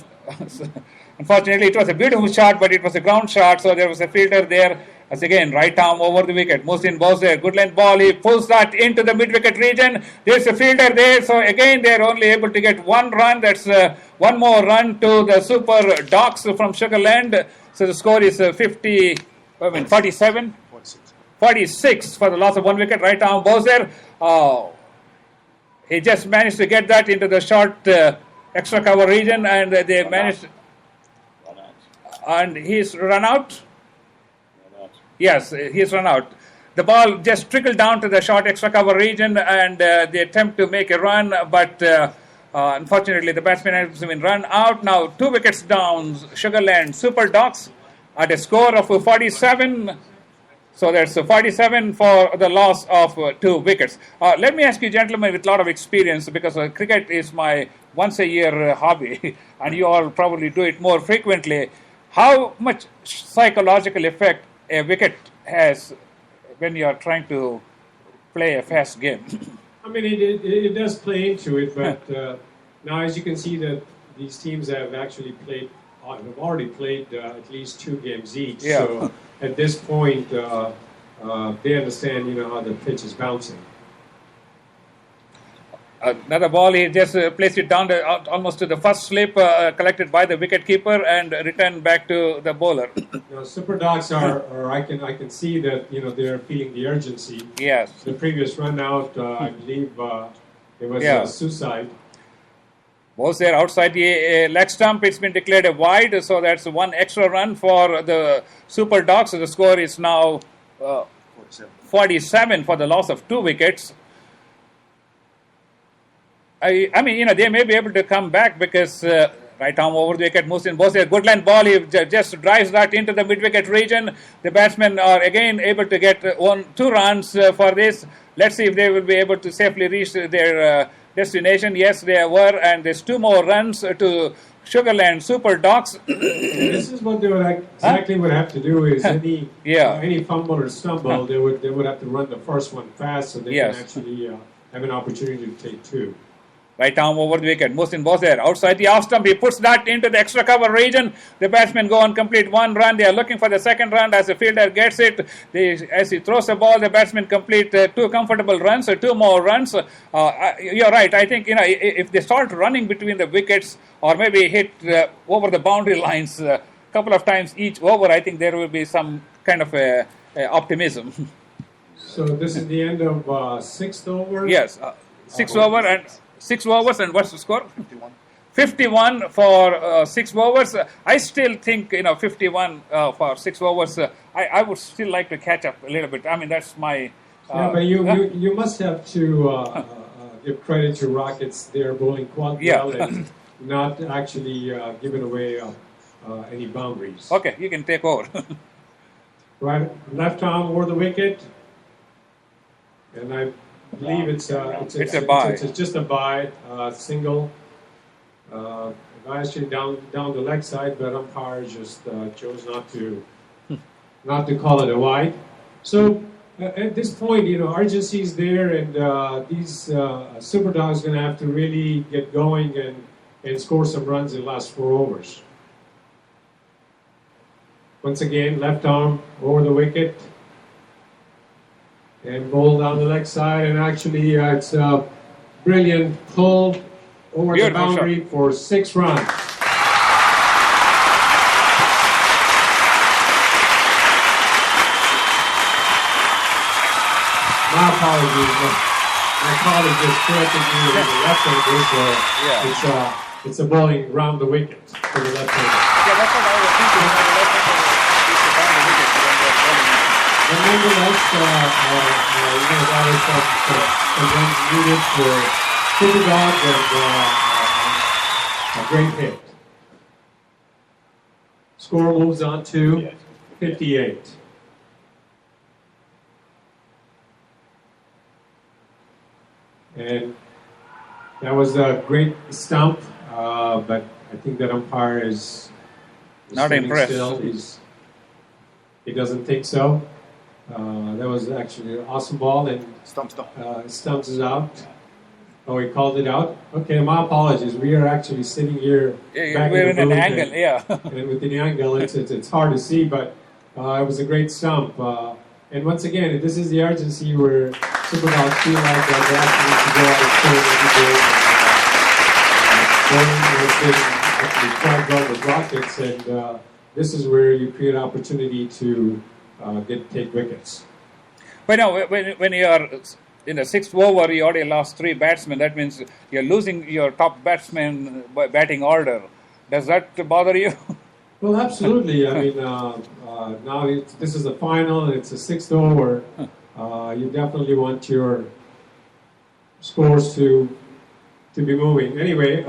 Unfortunately, it was a beautiful shot, but it was a ground shot, so there was a fielder there. As again, right arm over the wicket. Mohsin was there. Good length ball. He pulls that into the mid-wicket region. There's a fielder there. So again, they're only able to get 1 run. That's one more run to the Super Docs from Sugarland. So the score is 47? 46 for the loss of 1 wicket. Right arm was there. He just managed to get that into the short extra cover region, and they managed. And he's run out. Yes, he's run out. The ball just trickled down to the short extra cover region, and they attempt to make a run, but unfortunately the batsman has been run out. Now 2 wickets down, Sugarland Super Dogs at a score of 47. So that's 47 for the loss of 2 wickets. Let me ask you, gentlemen, with a lot of experience, because cricket is my once-a-year hobby, and you all probably do it more frequently. How much psychological effect a wicket has when you are trying to play a fast game? It does play into it, but now as you can see that these teams have actually already played at least 2 games each. Yeah. So at this point, they understand, how the pitch is bouncing. Another ball, he just placed it down almost to the first slip, collected by the wicketkeeper and returned back to the bowler. Super Dogs are I can see that they're feeling the urgency. Yes. The previous run out, I believe it was a suicide. Was there outside the leg stump? It's been declared a wide, so that's 1 extra run for the Super Dogs. So the score is now 47 for the loss of 2 wickets. They may be able to come back because right arm over the wicket, Mohsin was a good length ball. He just drives that into the mid-wicket region. The batsmen are again able to get 2 runs for this. Let's see if they will be able to safely reach their destination. Yes, they were, and there's 2 more runs to Sugarland Super Dogs. This is what they would would have to do is any fumble or stumble, they would have to run the first one fast so they can actually have an opportunity to take 2. Right arm over the wicket. Mohsin was there. Outside the off stump, he puts that into the extra cover region. The batsmen go and complete 1 run. They are looking for the second run. As the fielder gets it, as he throws the ball, the batsmen complete 2 comfortable runs, 2 more runs. You're right. I think, if they start running between the wickets or maybe hit over the boundary lines a couple of times each over, I think there will be some kind of optimism. So this is the end of 6th over? Yes. 6 over and 6 overs, and what's the score? 51 for 6 overs. I still think 51 for 6 overs. I would still like to catch up a little bit. That's my Yeah, but you must have to give credit to Rockets. They're bowling quite well and not actually giving away any boundaries. Okay, you can take over. Right, left arm over the wicket, and I believe it's a bye. It's just a bye, single. Actually down the leg side, but umpire just chose not to call it a wide. So at this point, urgency is there, and these Super Dogs going to have to really get going and score some runs in the last 4 overs. Once again, left arm over the wicket and ball down the leg side, and actually it's a brilliant pull over the boundary for 6 runs. My apologies. My colleague just corrected me with the left hander, so it's a bowling round the wicket for the left hander. Yeah, that's what I was thinking. The left hander is around the wicket when they're bowling. But nonetheless, that is some runs needed for Super Dogs and a great hit. Score moves on to 58. And that was a great stump, but I think that umpire is not impressed. Still. He doesn't think so. That was actually an awesome ball, and stumps is out. Oh, he called it out? Okay, my apologies. We are actually sitting here back we're in an angle, and with the angle, it's hard to see, but it was a great stump. And once again, this is the urgency where Super Dogs feel like they actually need to go out and score every day. Bowling has been actually quite well with Rockets, and this is where you create opportunity to take wickets. But now, when you are in the 6th over, you already lost 3 batsmen. That means you're losing your top batsman batting order. Does that bother you? Well, absolutely. I mean, now this is the final, and it's a 6th over. You definitely want your scores to be moving. Anyway,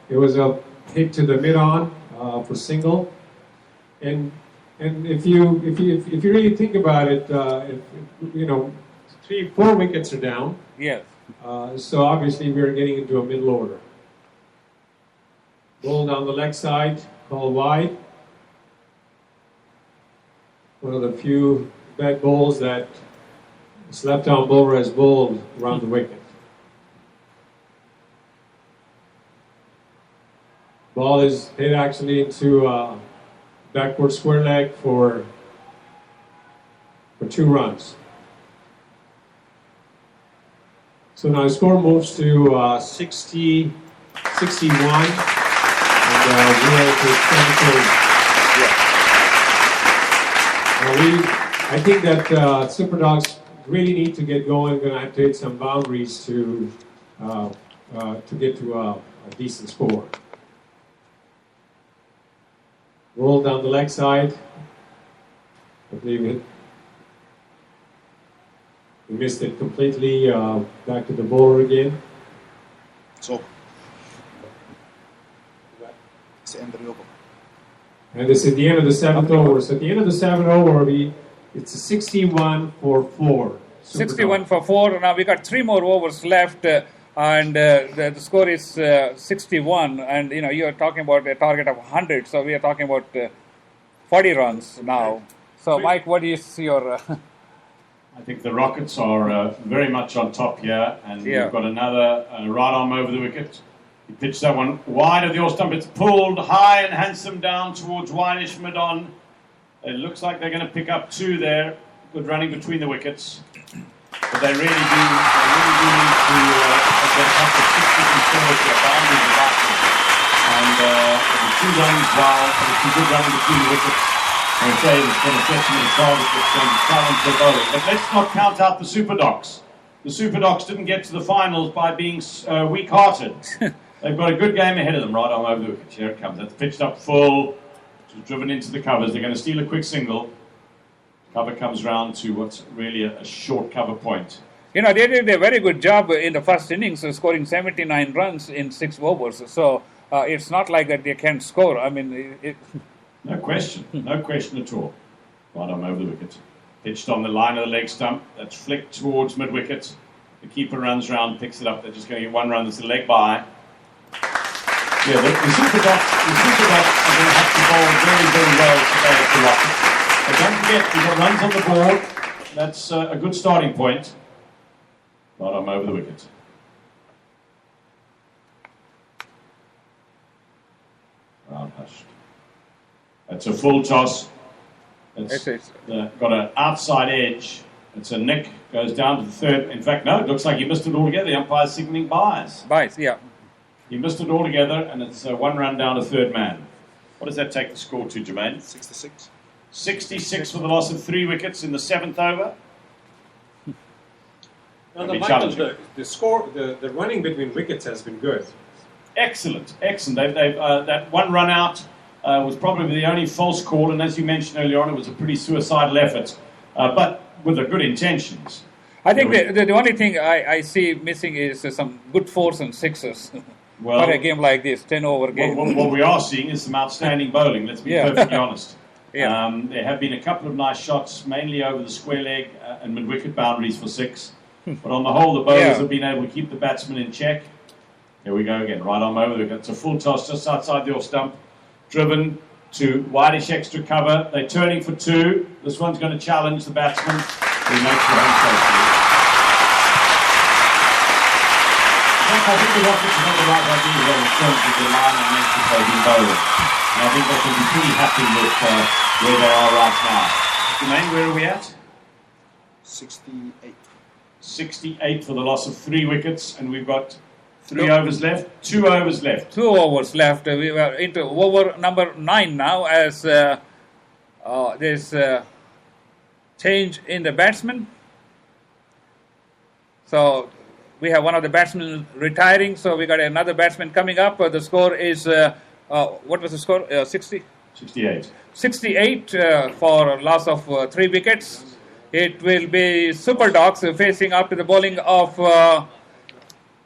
it was a hit to the mid-on for single, and if you really think about it, 3-4 wickets are down. Yes. So obviously we're getting into a middle order. Ball down the leg side, call wide. One of the few bad balls that this left-arm bowler has bowled around the wicket. Ball is hit actually into backward square leg for 2 runs. So now the score moves to 60, 61, and we're to 7-3. I think that Super Dogs really need to get going. Going to have to hit some boundaries to get to a decent score. Roll down the leg side. I believe it. We missed it completely. Back to the bowler again. So. And this is the end of the 7th over. So at the end of the 7th over, it's a 61 for 4. 61 for 4. Now we got 3 more overs left, and the score is 61. And you are talking about a target of 100. So we are talking about 40 runs now. So Mike, what is your? I think the Rockets are very much on top here, and we've got another right arm over the wicket. He pitched that one wide of the off stump. It's pulled high and handsome down towards wideish mid-on. It looks like they're going to pick up 2 there. Good running between the wickets. But they really do need to get up to 60 towards their boundaries of action. And the 2 runs while there's some good running between the wickets. I would say it's going to get them a target that's going to challenge the bowling. But let's not count out the Super Dogs. The Super Dogs didn't get to the finals by being weak-hearted. They've got a good game ahead of them, right on over the wicket. Here it comes. That's pitched up full. It's driven into the covers. They're going to steal a quick single. Cover comes round to what's really a short cover point. You know, they did a very good job in the first innings, scoring 79 runs in 6 overs. So it's not like that they can't score. I mean, No question at all. Right arm over the wicket. Pitched on the line of the leg stump. That's flicked towards mid-wicket. The keeper runs round, picks it up. They're just going to get one run. There's a leg by. Yeah, the Super Dogs are going to have to bowl very, very well today at the Rockets. But don't forget, we've got runs on the board. That's a good starting point. Right arm over the wicket. Round hushed. That's a full toss. It's got an outside edge. It's a nick. Goes down to the third. In fact, no, it looks like he missed it altogether. The umpire's signalling byes. Byes, yeah. He missed it altogether, and it's one run down to third man. What does that take the score to, Jermaine? 66. 66 for the loss of 3 wickets in the 7th over. Now, the score, the running between wickets has been good. Excellent. That one run out was probably the only false call, and as you mentioned earlier on, it was a pretty suicidal effort, but with the good intentions. I think the only thing I see missing is some good 4s and 6s for a game like this, 10-over game. What we are seeing is some outstanding bowling, let's be perfectly honest. Yeah. There have been a couple of nice shots, mainly over the square leg and mid-wicket boundaries for 6. But on the whole, the bowlers have been able to keep the batsmen in check. Here we go again, right arm over. It's a full toss just outside the off stump. Driven to wideish extra cover. They're turning for 2. This one's going to challenge the batsman. He makes the home safely. I think the Rockets have got the right idea there in terms of the line and length that they've been bowling. And I think they can be pretty happy with where they are right now. Jermaine, where are we at? 68. 68 for the loss of 3 wickets, and we've got 3 overs left. 2 overs left. 2 overs left. We were into over number 9 now as there's change in the batsman. So we have one of the batsmen retiring, so we got another batsman coming up. The score is, what was the score? 60? 68. 68 for a loss of 3 wickets. It will be Super Dogs facing up to the bowling of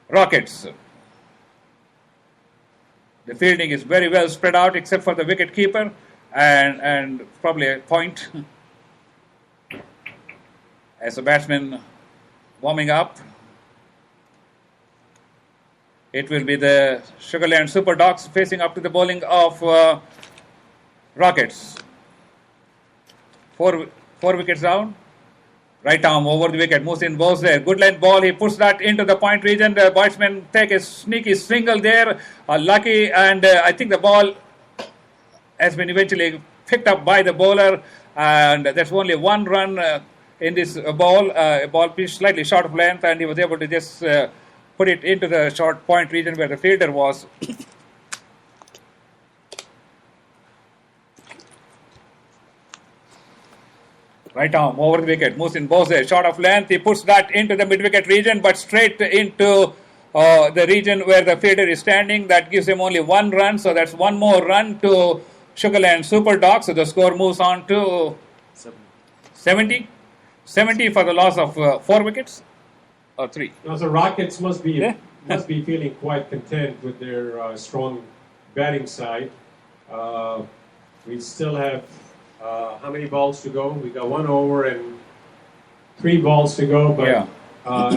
Rockets. The fielding is very well spread out except for the wicket keeper and probably a point as the batsman warming up. It will be the Sugarland Super Dogs facing up to the bowling of Rockets. 4 wickets down. Right arm over the wicket. Musin goes there. Good length ball. He puts that into the point region. The batsman take a sneaky single there. Lucky, and I think the ball has been eventually picked up by the bowler. And there's only 1 run in this ball. A ball pitched slightly short of length, and he was able to just put it into the short point region where the fielder was. Right arm over the wicket. Musin Bose, short of length. He puts that into the mid-wicket region, but straight into the region where the fielder is standing. That gives him only 1 run, so that's 1 more run to Sugarland Super Dogs. So the score moves on to 70. 70 for the loss of 4 wickets or 3. Now, the Rockets must be feeling quite content with their strong batting side. We still have how many balls to go? We got 1 over and 3 balls to go. But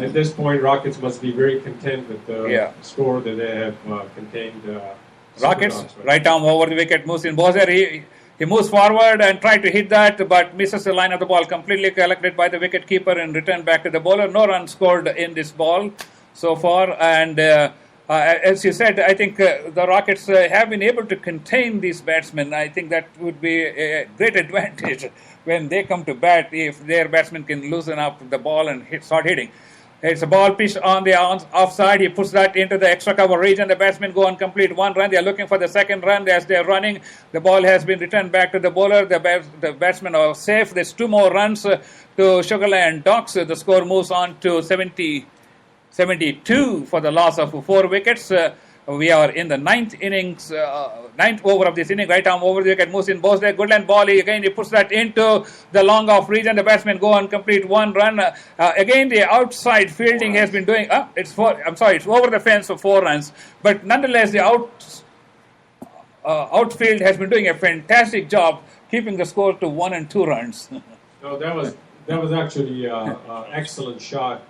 at this point, Rockets must be very content with the score that they have contained. Rockets, right arm over the wicket. Musin Bozer, he moves forward and tried to hit that, but misses the line of the ball. Completely collected by the wicket keeper and returned back to the bowler. No runs scored in this ball so far. And as you said, I think the Rockets have been able to contain these batsmen. I think that would be a great advantage when they come to bat if their batsmen can loosen up the ball and start hitting. It's a ball pitched on the offside. He puts that into the extra cover region. The batsmen go on complete 1 run. They are looking for the second run. As they are running, the ball has been returned back to the bowler. The batsmen are safe. There's 2 more runs to Sugarland Dogs. The score moves on to 72 for the loss of 4 wickets. We are in the ninth over of this inning. Right arm over the wicket, moves in, bows there. Good line ball. He puts that into the long off region. The batsmen go on complete 1 run. Again, the outside fielding has been doing. It's over the fence for 4 runs. But nonetheless, the outfield has been doing a fantastic job keeping the score to 1 and 2 runs. No, that was actually excellent shot.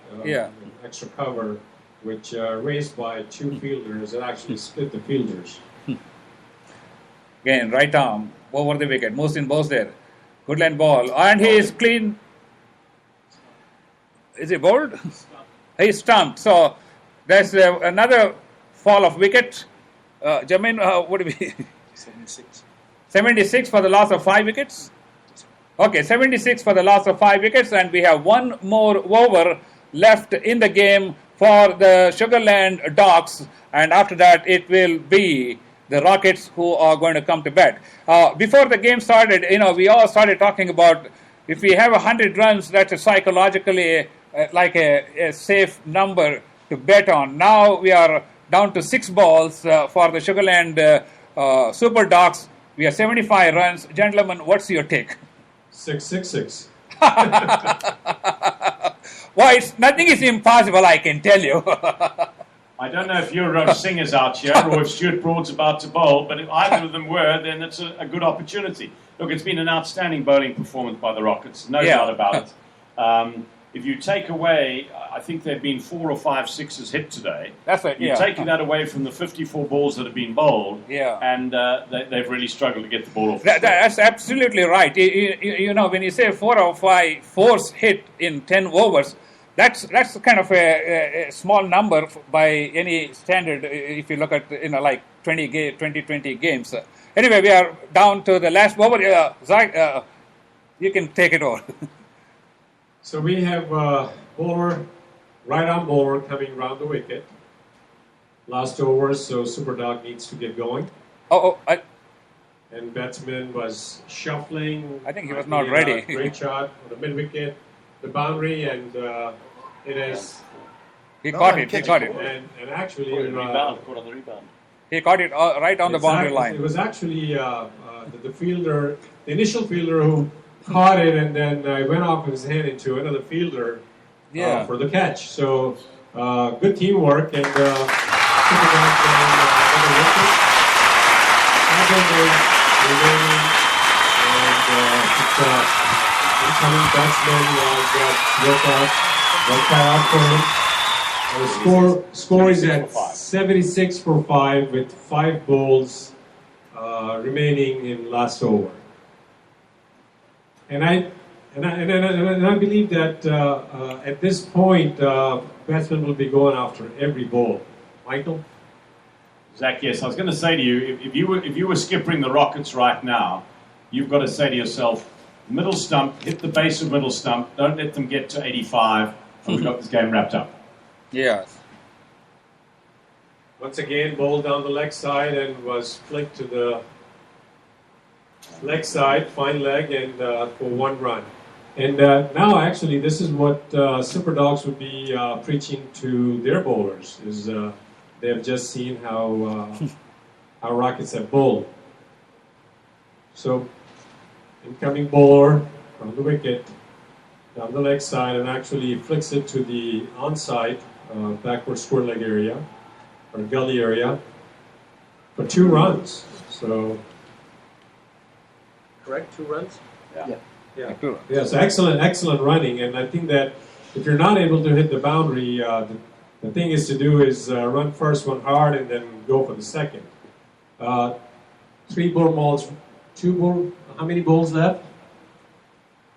Extra cover, which raced by 2 fielders and actually split the fielders. Again, right arm over the wicket, moves in, bows there. Good line ball, and he is clean. Is he bowled? He's stumped. So there's another fall of wicket. Jamin, what do we? 76. 76 for the loss of 5 wickets. Okay, 76 for the loss of 5 wickets, and we have 1 more over left in the game for the Sugarland Dogs, and after that it will be the Rockets who are going to come to bat. Before the game started, we all started talking about if we have 100 runs, that's psychologically like a safe number to bet on. Now we are down to 6 balls for the Sugarland Super Dogs. We are 75 runs. Gentlemen, what's your take? 666. Why, nothing is impossible, I can tell you. I don't know if Yuvraj Singh is out here or if Stuart Broad's about to bowl, but if either of them were, then it's a good opportunity. Look, it's been an outstanding bowling performance by the Rockets, no doubt about it. If you take away, I think there have been 4 or 5 sixes hit today. That's right, You take that away from the 54 balls that have been bowled, and they've really struggled to get the ball off. That's absolutely right. When you say 4 or 5 fours hit in 10 overs, that's kind of a small number by any standard. If you look at like 20 games. Anyway, we are down to the last over. Zach, you can take it over. So we have right arm bowler coming round the wicket. Last over, so Super Dog needs to get going. And batsman was shuffling. I think he was not ready. Great shot on the mid wicket, the boundary, and it is. He caught it. And actually, caught on the rebound. He caught it right on the boundary line. It was actually the fielder, the initial fielder who caught it, and then went off his hand into another fielder for the catch. So good teamwork, and incoming batsman got score is at 76 for 5 with 5 balls remaining in last over. And I believe that at this point, batsmen will be going after every ball. Michael? Zach, yes, I was going to say to you, if you were skippering the Rockets right now, you've got to say to yourself, middle stump, hit the base of middle stump, don't let them get to 85, and we've got this game wrapped up. Yes. Once again, ball down the leg side and was flicked to the leg side, fine leg, and for 1 run. And now, actually, this is what Super Dogs would be preaching to their bowlers, is they have just seen how Rockets have bowled. So, incoming bowler from the wicket, down the leg side, and actually flicks it to the onside, backward square leg area, or gully area, for 2 runs. So, correct, 2 runs? Yeah. Yes, excellent running, and I think that if you're not able to hit the boundary, the thing is to do is run first one hard and then go for the second. 3 balls, 2 ball. How many balls left?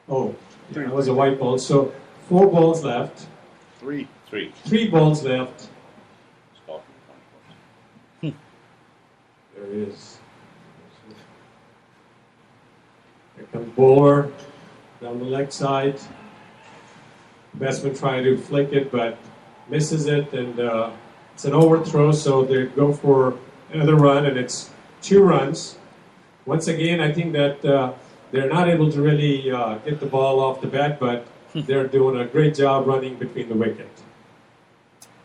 Oh, that was a white ball. So 4 balls left. 3 balls left. There it is. Here comes bowler down the leg side. Batsman trying to flick it, but misses it, and it's an overthrow, so they go for another run, and it's 2 runs. Once again, I think that they're not able to really get the ball off the bat, but they're doing a great job running between the wicket.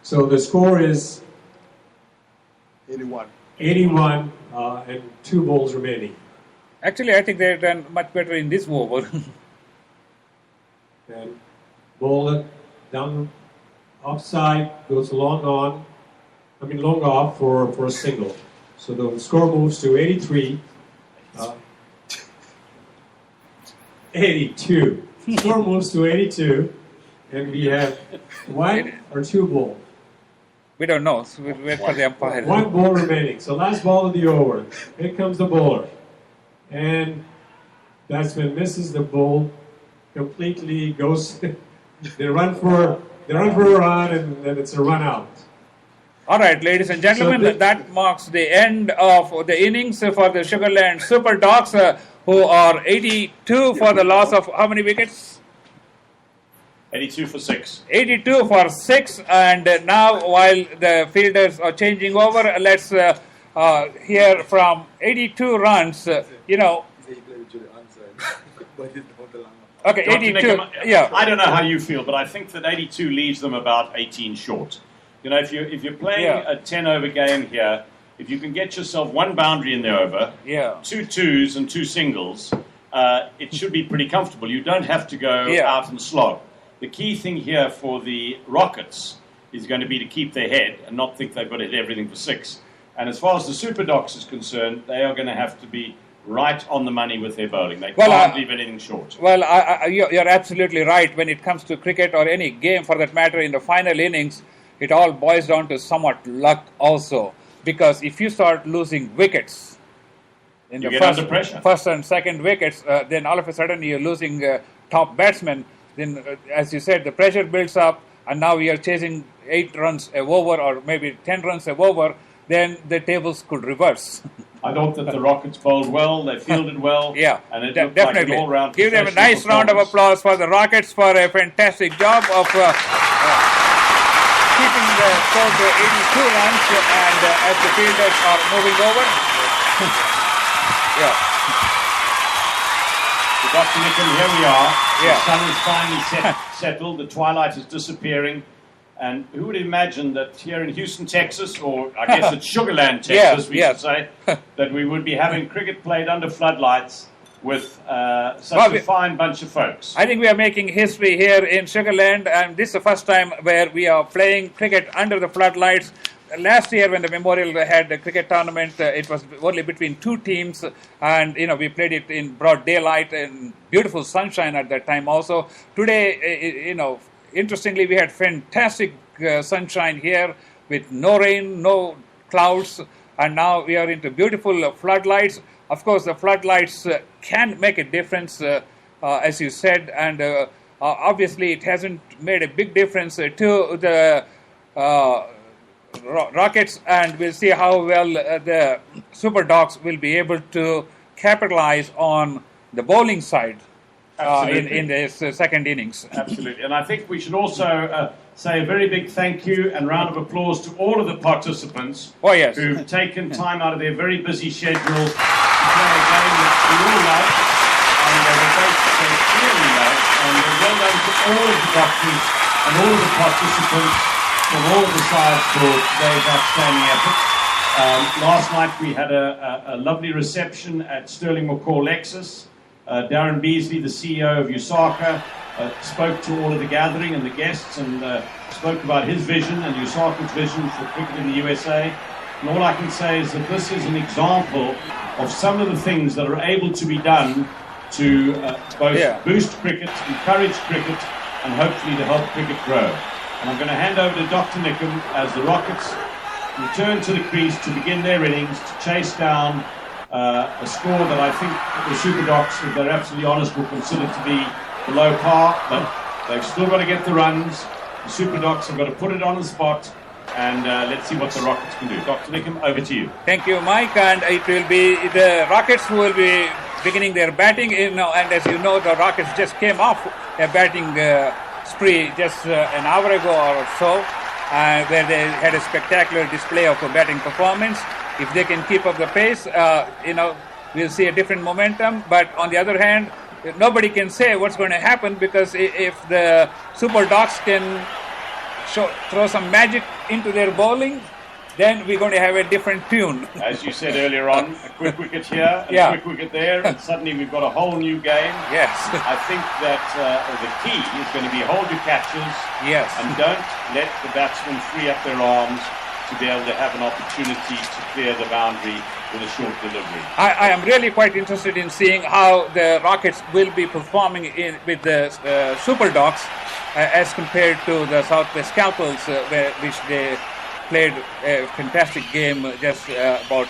So the score is 81. 81 and 2 balls remaining. Actually, I think they've done much better in this over. And ball it down offside, goes long off for a single. So the score moves to 83. 82. Score moves to 82. And we have 1 or 2 ball. We don't know. So we'll wait for the umpire. 1 ball remaining. So last ball of the over. Here comes the bowler. And batsman misses the ball. Completely goes. They run for a run, and then it's a run out. All right, ladies and gentlemen, that marks the end of the innings for the Sugarland Super Dogs, who are 82 for the loss of how many wickets? 82 for 6. 82 for 6. And now, while the fielders are changing over, let's hear from 82 runs. Okay, 82. Yeah. I don't know how you feel, but I think that 82 leaves them about 18 short. If you're playing a 10-over game here, if you can get yourself 1 boundary in the over, 2 twos and 2 singles, it should be pretty comfortable. You don't have to go out and slog. The key thing here for the Rockets is going to be to keep their head and not think they've got to hit everything for 6. And as far as the Super Dogs is concerned, they are going to have to be right on the money with their bowling. They can't leave anything short. Well, you're absolutely right. When it comes to cricket or any game for that matter, in the final innings, it all boils down to somewhat luck also. Because if you start losing wickets in the first and second wickets, then all of a sudden you're losing top batsmen. Then, as you said, the pressure builds up, and now we are chasing 8 runs a over or maybe 10 runs a over, then the tables could reverse. I thought that the Rockets bowled well, they fielded well, and it looked definitely. like an all-round Give them a nice round of applause for the Rockets for a fantastic job of keeping the score to 82 runs, and as the fielders are moving over. Dr. Nickham, here we are. The sun is finally settled, the twilight is disappearing. And who would imagine that here in Houston, Texas, or I guess it's Sugarland, Texas, we should say, that we would be having cricket played under floodlights with such a fine bunch of folks. I think we are making history here in Sugarland, and this is the first time where we are playing cricket under the floodlights. Last year, when the Memorial had the cricket tournament, it was only between 2 teams, and we played it in broad daylight and beautiful sunshine at that time also. Today, interestingly, we had fantastic sunshine here with no rain, no clouds, and now we are into beautiful floodlights. Of course, the floodlights can make a difference, as you said, and obviously it hasn't made a big difference to the Rockets, and we'll see how well the Super Dogs will be able to capitalize on the bowling side in this second innings. Absolutely. And I think we should also say a very big thank you and round of applause to all of the participants who've taken time out of their very busy schedule to play a game that we all love and they clearly love. And well done to all of the doctors and all of the participants from all of the sides for today's outstanding effort. Last night we had a lovely reception at Sterling McCaw Lexus. Darren Beasley, the CEO of USACA, spoke to all of the gathering and the guests and spoke about his vision and USACA's vision for cricket in the USA. And all I can say is that this is an example of some of the things that are able to be done to both boost cricket, encourage cricket, and hopefully to help cricket grow. And I'm going to hand over to Dr. Nickham as the Rockets return to the crease to begin their innings, to chase down a score that I think the Super Dogs, if they're absolutely honest, will consider to be below par, but they've still got to get the runs. The Super Dogs have got to put it on the spot, and let's see what the Rockets can do. Dr. Nickham, over to you. Thank you, Mike, and it will be the Rockets who will be beginning their batting, and as you know, the Rockets just came off a batting spree just an hour ago or so, where they had a spectacular display of a batting performance. If they can keep up the pace, we'll see a different momentum. But on the other hand, nobody can say what's going to happen, because if the Super Dogs can throw some magic into their bowling, then we're going to have a different tune. As you said earlier on, a quick wicket here and Yeah. a quick wicket there, and suddenly we've got a whole new game. Yes. I think that the key is going to be hold your catches Yes. and don't let the batsmen free up their arms to be able to have an opportunity to clear the boundary with a short delivery. I am really quite interested in seeing how the Rockets will be performing with the Super Dogs as compared to the Southwest Scalpels, which they played a fantastic game just about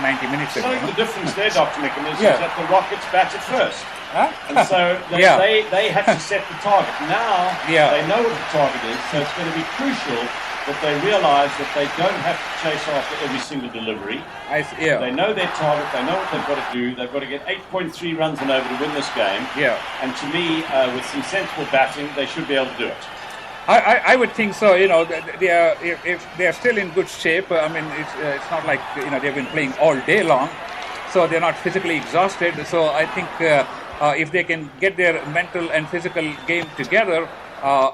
90 minutes ago. So the difference there, Dr. Nickham, is Yeah. that the Rockets batted first. Huh? And so Yeah. they had to set the target. Now Yeah. they know what the target is, so it's going to be crucial that they realise that they don't have to chase after every single delivery. Yeah. They know their target, they know what they've got to do. They've got to get 8.3 runs and over to win this game. Yeah. And to me, with some sensible batting, they should be able to do it. I would think so. You know, they are if they are still in good shape. I mean, it's not like they've been playing all day long, so they're not physically exhausted. So I think if they can get their mental and physical game together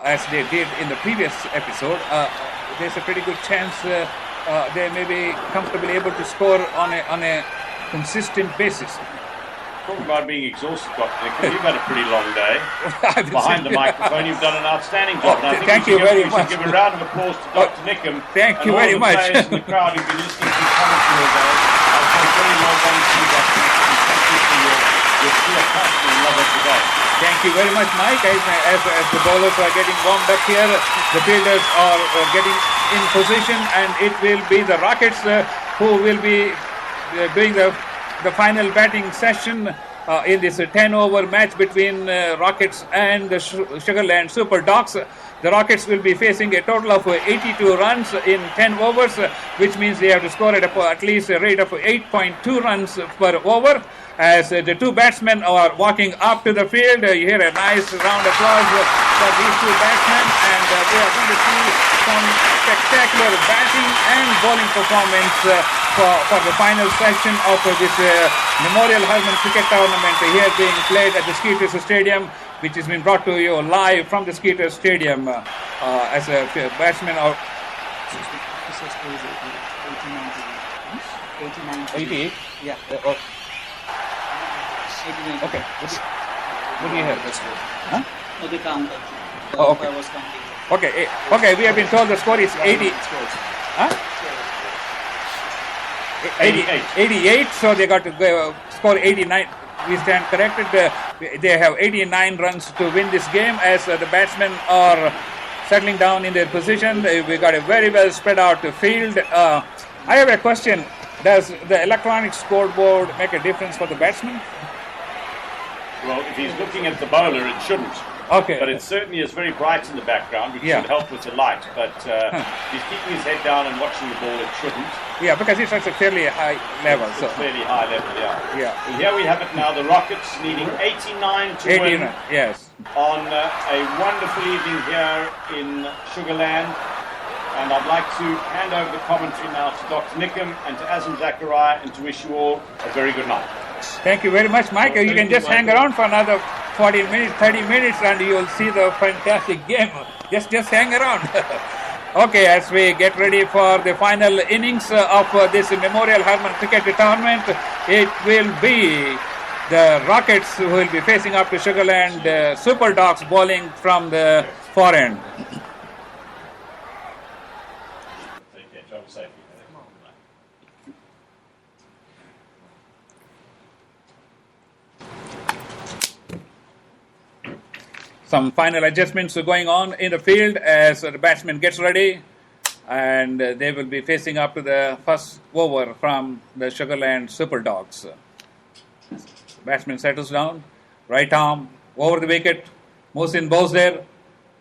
as they did in the previous episode, there's a pretty good chance they may be comfortably able to score on a consistent basis. Talking about being exhausted, Dr. Nickham, you've had a pretty long day. Behind the microphone, you've done an outstanding job. And I think thank you very much. We should give a round of applause to Dr. Nickham. Thank you and very all much. the players in the crowd who've been listening to the commentary all day. I say very well done to you, Dr. Nickham. Thank you for your sheer passion and love of the game. Thank you very much, Mike. As the bowlers are getting warmed up here, the fielders are getting in position, and it will be the Rockets who will be doing the final batting session in this 10-over match between Rockets and the Sugarland Super Dogs. The Rockets will be facing a total of 82 runs in 10 overs, which means they have to score at least a rate of 8.2 runs per over. As the two batsmen are walking up to the field, you hear a nice round of applause for these two batsmen, and we are going to see some spectacular batting and bowling performance for the final section of this Memorial Herman Cricket Tournament here being played at the Skeeters Stadium, which has been brought to you live from the Skeeters Stadium as a batsman of 88. Yeah. Okay. What do you have? Huh? No, they count. Oh, okay. I was counting. Okay, we have been told the score is 80. Huh? 88, so they got to score 89. We stand corrected. They have 89 runs to win this game as the batsmen are settling down in their position. We got a very well spread out field. I have a question. Does the electronic scoreboard make a difference for the batsman? Well, if he's looking at the bowler, it shouldn't. Okay. But it certainly is very bright in the background, which Yeah. should help with the light. But if he's keeping his head down and watching the ball, it shouldn't. Yeah, because it's at a fairly high level. It's So fairly high level, yeah. Yeah. And here we have it now, the Rockets needing 89 to 18, win yes. on a wonderful evening here in Sugarland. And I'd like to hand over the commentary now to Dr. Nickham and to Azam Zachariah and to wish you all a very good night. Thank you very much, Mike. You can just hang around for another 40 minutes, 30 minutes, and you'll see the fantastic game. Just hang around. Okay, as we get ready for the final innings of this Memorial Herman Cricket Tournament, it will be the Rockets who will be facing up to Sugarland Super Dogs bowling from the far end. Take care. Travel safely. Some final adjustments are going on in the field as the batsman gets ready, and they will be facing up to the first over from the Sugarland Super Dogs. The batsman settles down, right arm over the wicket. Mohsin bows there.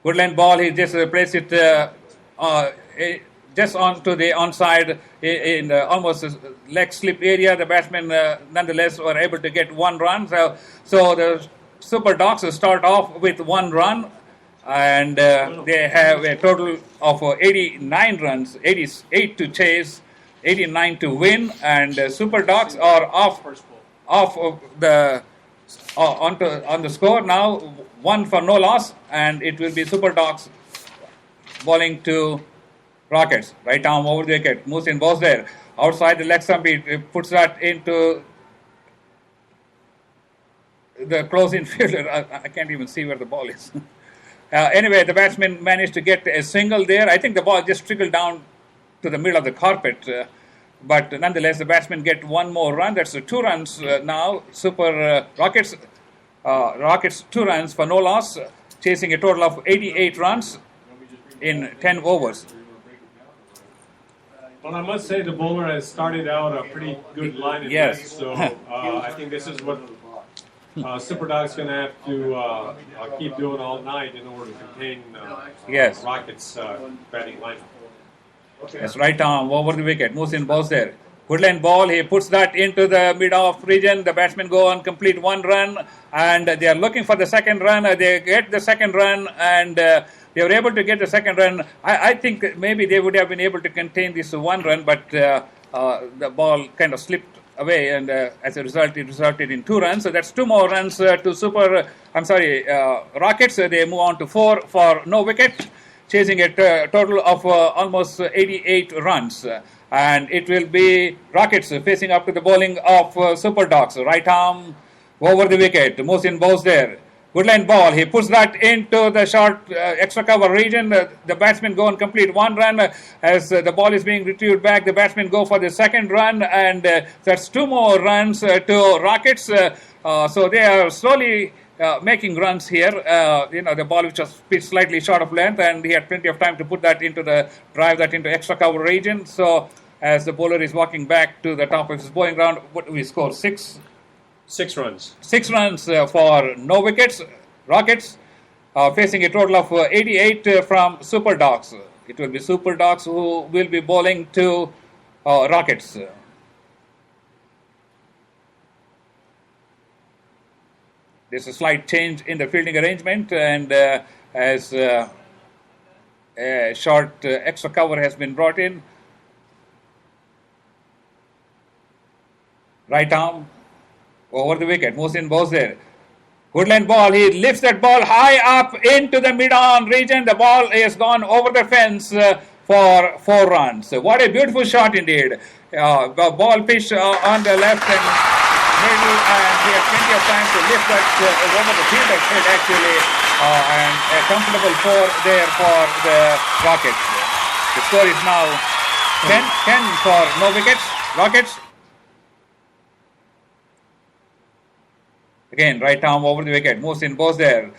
Good length ball. He just placed it just onto the onside in the almost leg slip area. The batsmen nonetheless were able to get one run. So the Super Dogs start off with one run, and they have a total of 89 runs, 88 to chase, 89 to win, and Super Dogs are off of the on the score now, 1 for no loss, and it will be Super Dogs bowling to Rockets. Right arm over the wicket. Musin was there. Outside the leg stump, he puts that into the close infielder. I can't even see where the ball is. Anyway, the batsman managed to get a single there. I think the ball just trickled down to the middle of the carpet. But nonetheless, the batsmen get one more run. That's 2 runs now. Rockets 2 runs for no loss, chasing a total of 88 runs in 10 overs. Well, I must say the bowler has started out a pretty good line in Yes. length, so I think this is what Super Dog's going to have to keep doing all night in order to contain Yes. Rockets' batting lineup. That's right arm over the wicket. Musin bowls there. Woodland ball, he puts that into the mid-off region. The batsmen go on complete 1 run, and they are looking for the second run. They get the second run, and they were able to get the second run. I think maybe they would have been able to contain this 1 run, but the ball kind of slipped away, and as a result, it resulted in 2 runs. So that's 2 more runs to Rockets. They move on to 4 for no wicket, chasing a total of almost 88 runs. And it will be Rockets facing up to the bowling of Super Dogs. Right arm over the wicket. Musin bowls there. Good line ball. He puts that into the short extra cover region. The batsmen go and complete 1 run. As the ball is being retrieved back, the batsmen go for the second run. And that's 2 more runs to Rockets. So they are slowly making runs here. The ball which was pitched slightly short of length, and he had plenty of time to put that into drive that into extra cover region. So as the bowler is walking back to the top of his bowling ground, what do we score? 6 runs. 6 runs for no wickets. Rockets facing a total of 88 from Super Dogs. It will be Super Dogs who will be bowling to Rockets. There's a slight change in the fielding arrangement, and as a short extra cover has been brought in. Right arm over the wicket. Musin bowls there. Woodland ball. He lifts that ball high up into the mid-on region. The ball is gone over the fence for 4 runs. What a beautiful shot indeed. The ball pitched on the left and middle, and he had plenty of time to lift that over the fielder's head actually, and a comfortable 4 there for the Rockets. The score is now 10 for no wickets. Rockets. Again, right arm over the wicket. Musin bowls there.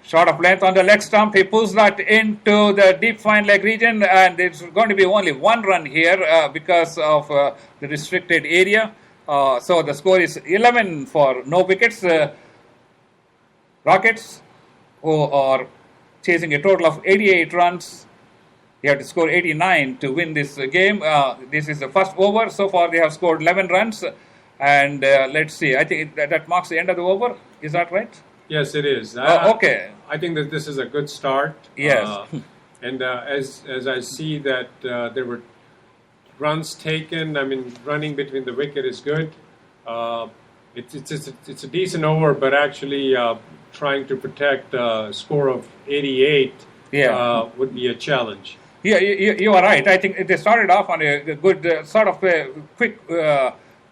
Short of length on the leg stump. He pulls that into the deep fine leg region, and it's going to be only 1 run here because of the restricted area. So the score is 11 for no wickets. Rockets, who are chasing a total of 88 runs. They have to score 89 to win this game. This is the first over. So far, they have scored 11 runs. And let's see. I think that marks the end of the over. Is that right? Yes, it is. Okay. I think that this is a good start. Yes. And as I see that there were runs taken, I mean, running between the wicket is good. It's a decent over, but actually trying to protect a score of 88 would be a challenge. Yeah, you are right. I think they started off on a good sort of a quick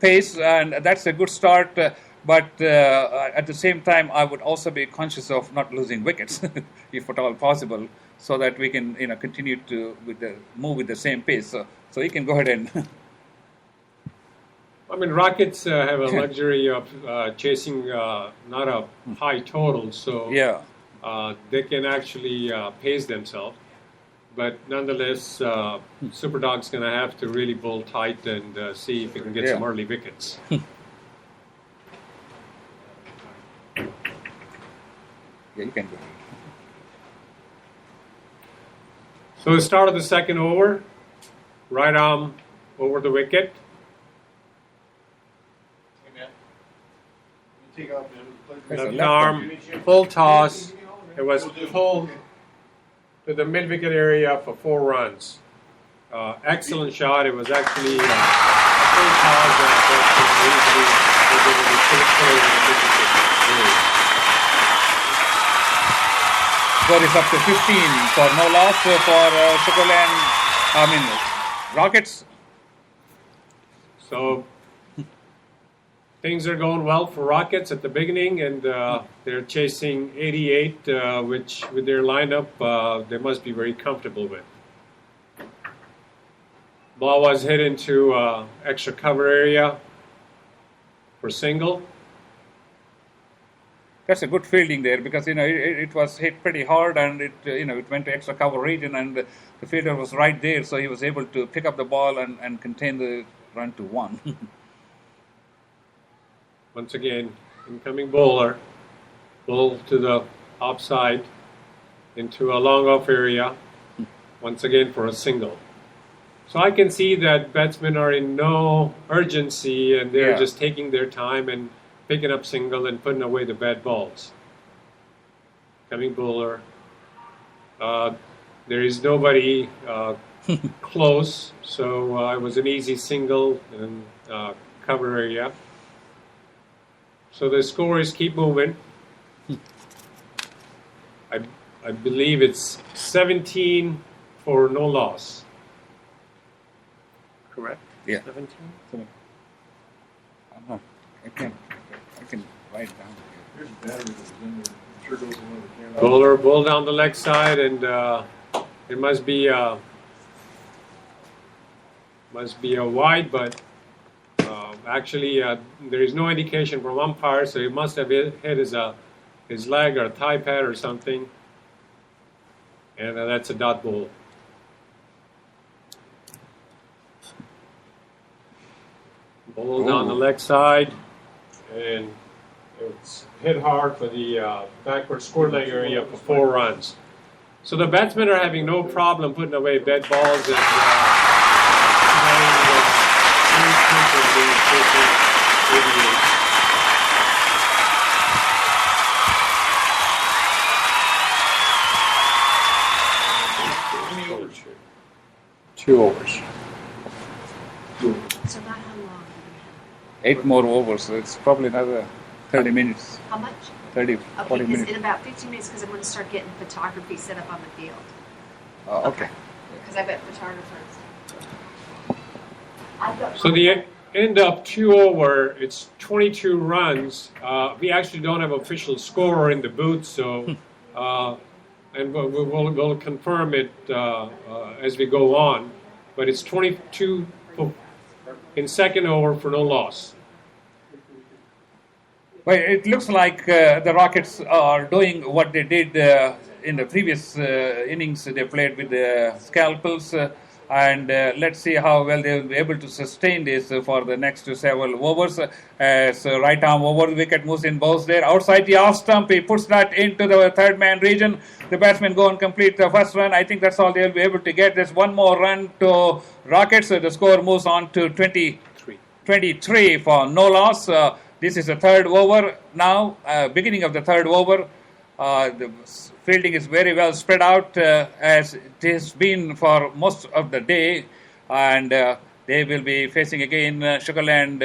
pace, and that's a good start. But at the same time, I would also be conscious of not losing wickets, if at all possible, so that we can continue to move with the same pace. So you can go ahead and. I mean, Rockets have a luxury of chasing not a high total, so they can actually pace themselves. But nonetheless, Super Dog's going to have to really bowl tight and see if he can get some early wickets. You can go. So the start of the second over, right arm over the wicket. Left arm, full toss. It was pulled to the mid-wicket area for 4 runs. Excellent shot. It was actually a full toss Score is up to 15 for no loss for Sugarland I mean, Rockets. So things are going well for Rockets at the beginning, and they're chasing 88, which with their lineup they must be very comfortable with. Ball was hit into extra cover area for single. That's a good fielding there because it was hit pretty hard and it went to extra cover region and the fielder was right there, so he was able to pick up the ball and contain the run to 1. Once again, incoming bowler, ball to the offside into a long off area. Once again for a single. So I can see that batsmen are in no urgency and they're just taking their time and picking up single and putting away the bad balls. Coming bowler. There is nobody close, so it was an easy single and cover area. So the scores keep moving. I believe it's 17 for no loss. Correct? Yeah. 17? I can write it down. Bowler, ball down the leg side, and it must be a wide, but actually there is no indication from umpire, so he must have hit his leg or a thigh pad or something, and that's a dot ball. Ball down the leg side, and it's hit hard for the backward square leg area for 4 runs. So the batsmen are having no problem putting away bad balls and playing very comfortably, chasing 88. How many overs? 2 overs. So about how long? 8 more overs, so it's probably another 30 minutes. How much? 30, 40 Okay, minutes. in about 15 minutes, because I'm going to start getting photography set up on the field. Okay. Because I've got photographers. I've got So the end of 2 over, it's 22 runs. We actually don't have official scorer in the booth, so and we'll confirm it as we go on. But it's 22 in second over for no loss. Well, it looks like the Rockets are doing what they did in the previous innings they played with the scalpels. And let's see how well they will be able to sustain this for the next several overs. As right arm over the wicket moves in bows there. Outside the off stump, he puts that into the third man region. The batsmen go and complete the first run. I think that's all they'll be able to get. There's one more run to Rockets. The score moves on to 23 for no loss. This is the third over now, beginning of the third over. The fielding is very well spread out as it has been for most of the day, and they will be facing again Sugarland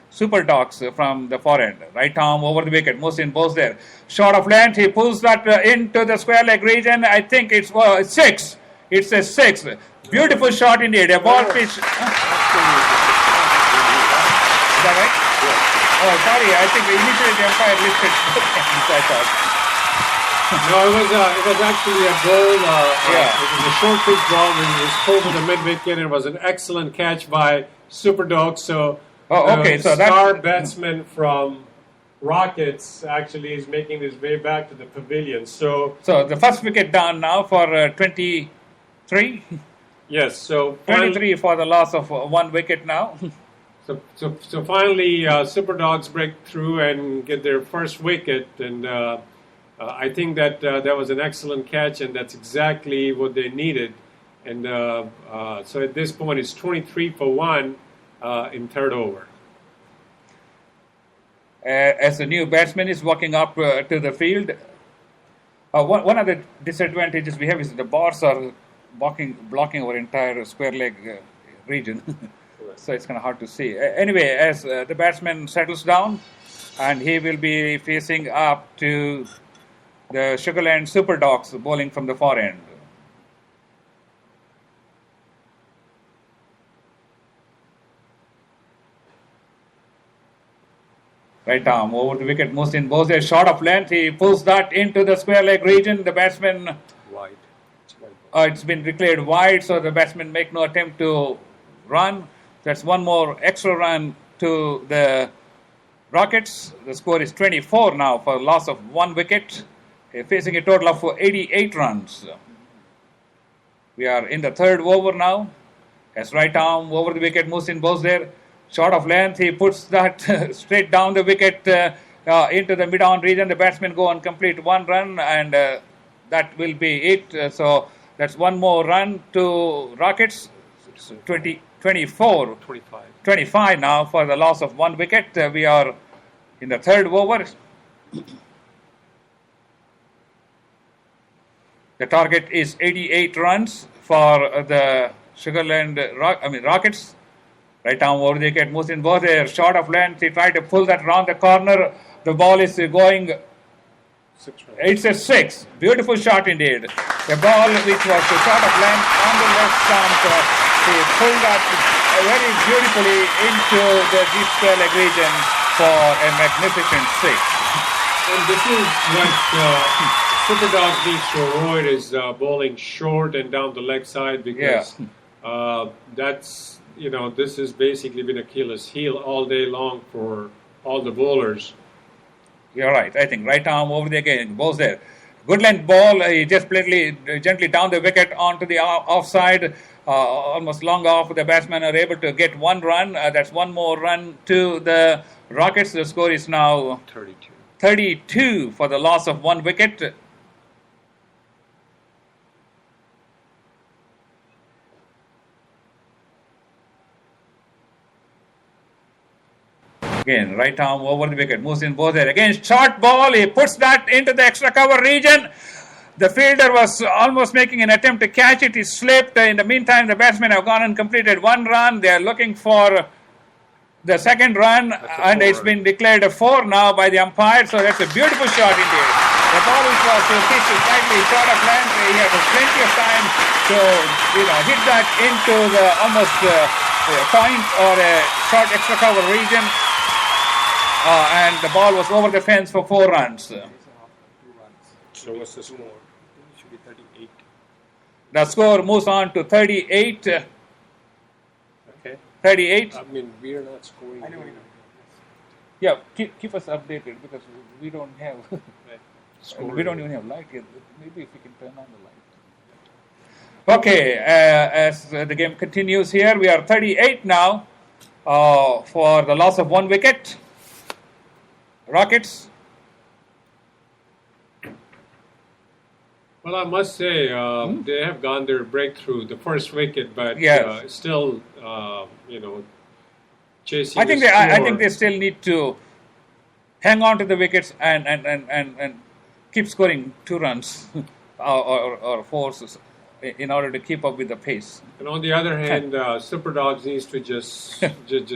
Super Dogs from the far end. Right arm over the wicket, Mohsin Bose there. Short of length, he pulls that into the square leg region. I think it's 6. It's a 6. Beautiful shot indeed. A ball pitch. Is that right? Oh, sorry. I think initially the umpire listed both ends, I thought. No, it was actually a ball. It was a short pitch ball when it was pulled to the mid wicket, and it was an excellent catch by Super Dog. So, so star batsman from Rockets actually is making his way back to the pavilion. So the first wicket down now for 23. Yes, so 23 for the loss of 1 wicket now. So finally, Super Dogs break through and get their first wicket, and I think that was an excellent catch, and that's exactly what they needed. And so at this point, it's 23 for 1 in third over. As the new batsman is walking up to the field, one of the disadvantages we have is the bars are blocking our entire square leg region. So it's kind of hard to see. Anyway, as the batsman settles down, and he will be facing up to the Sugarland Super Dogs bowling from the far end. Right arm over the wicket. Muhsin Bose, shot of length. He pulls that into the square leg region. The batsman, Wide. It's wide. it's been declared wide, so the batsmen make no attempt to run. That's one more extra run to the Rockets. The score is 24 now for loss of 1 wicket. Facing a total of 88 runs. We are in the third over now. As right arm over the wicket, Muhsin Bose there. Shot of length, he puts that straight down the wicket into the mid-on region. The batsmen go and complete 1 run, and that will be it. So that's 1 more run to Rockets. 24. 25 now for the loss of 1 wicket. We are in the third over. The target is 88 runs for the Sugarland Rockets. Right arm over the wicket, Muhsin Bose, shot of length. He tried to pull that round the corner. The ball is going. 6 runs. It's a 6. Beautiful shot indeed. The ball, which was a shot of length on the left stump, he pulled that very beautifully into the deep square leg region for a magnificent 6. And this is what Super Dogs needs to avoid is bowling short and down the leg side because that's, this has basically been Achilles' heel all day long for all the bowlers. You're right. I think right arm over the again. Bowes there. Good length ball. He just gently down the wicket onto the offside. Almost long off. The batsmen are able to get 1 run. That's 1 more run to the Rockets. The score is now 32 for the loss of 1 wicket. Again, right arm over the wicket. Muhsin Bose again, short ball. He puts that into the extra cover region. The fielder was almost making an attempt to catch it. He slipped. In the meantime, the batsmen have gone and completed 1 run. They are looking for the second run, and it's been declared a 4 now by the umpire. So that's a beautiful shot indeed. The ball was pitched slightly short of length. He had plenty of time to hit that into the almost point or a short extra cover region. And the ball was over the fence for 4 runs. So what's the score? It should be 38. The score moves on to 38. Okay. 38. I mean, we're not scoring. Yeah, keep us updated because we don't have. We don't even have light yet. Maybe if we can turn on the light. Okay, as the game continues here, we are 38 now for the loss of 1 wicket. Rockets. Well, I must say they have gone their breakthrough, the first wicket, but still, chasing. I think they still need to hang on to the wickets and keep scoring 2 runs or 4 in order to keep up with the pace. And on the other hand, Super Dogs needs to just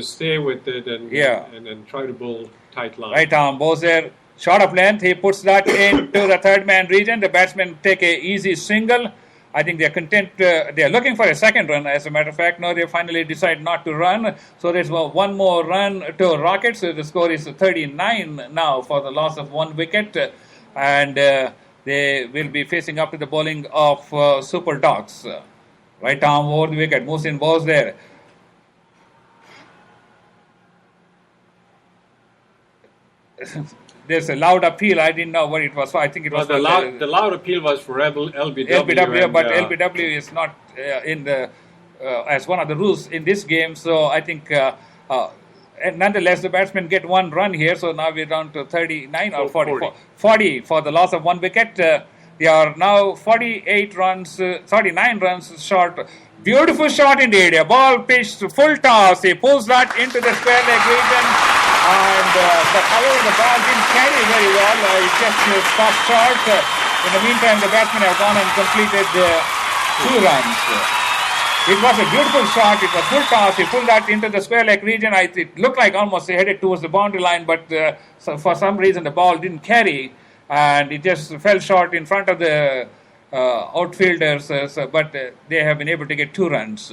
stay with it and try to bowl tight line. Right arm, Bowser, shot of length. He puts that into the third man region. The batsmen take a easy single. I think they are content. They are looking for a second run. As a matter of fact, no, they finally decide not to run. So there's 1 more run to Rockets. So the score is 39 now for the loss of 1 wicket, and they will be facing up to the bowling of Super Dogs. Right arm over the wicket. Muhsin Bose there. There's a loud appeal. I didn't know what it was for. I think it was the loud appeal was for LBW. LBW, but LBW is not in the as one of the rules in this game. So I think, and nonetheless, the batsmen get 1 run here. So now we're down to 39 or 40 for the loss of 1 wicket. They are now 39 runs short. Beautiful shot indeed. A ball pitched full toss. He pulls that into the square leg region. And however, the ball didn't carry very well. It just stopped short. In the meantime, the batsmen have gone and completed 2 runs. It was a beautiful shot. It was full toss. He pulled that into the square leg region. It looked like almost headed towards the boundary line, but for some reason the ball didn't carry, and it just fell short in front of the outfielders. But they have been able to get 2 runs.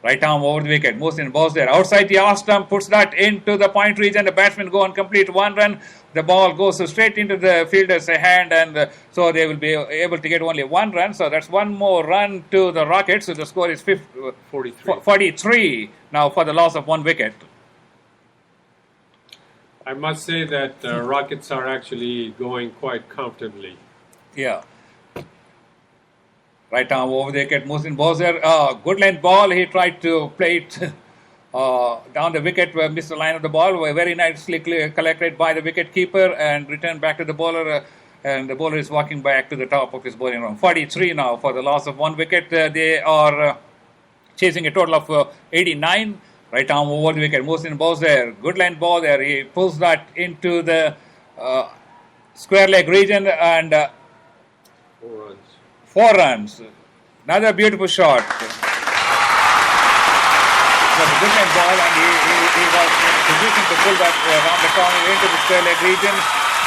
Right arm over the wicket. Moves in, balls there. Outside the off stump, puts that into the point region. The batsmen go and complete one run. The ball goes straight into the fielder's hand, and so they will be able to get only one run. So that's one more run to the Rockets. So the score is 43 now for the loss of one wicket. I must say that the Rockets are actually going quite comfortably. Yeah. Right arm over the wicket, moves in, balls there. Good length ball. He tried to play it down the wicket, missed the line of the ball. Very nicely collected by the wicket keeper and returned back to the bowler. And the bowler is walking back to the top of his bowling room. 43 now for the loss of one wicket. They are chasing a total of 89. Right arm over the wicket, moves in, balls there. Good length ball there. He pulls that into the square leg region and 4 runs. 4 runs. Another beautiful shot. It was a good length ball, and he was in position to pull that around the corner into the square leg region,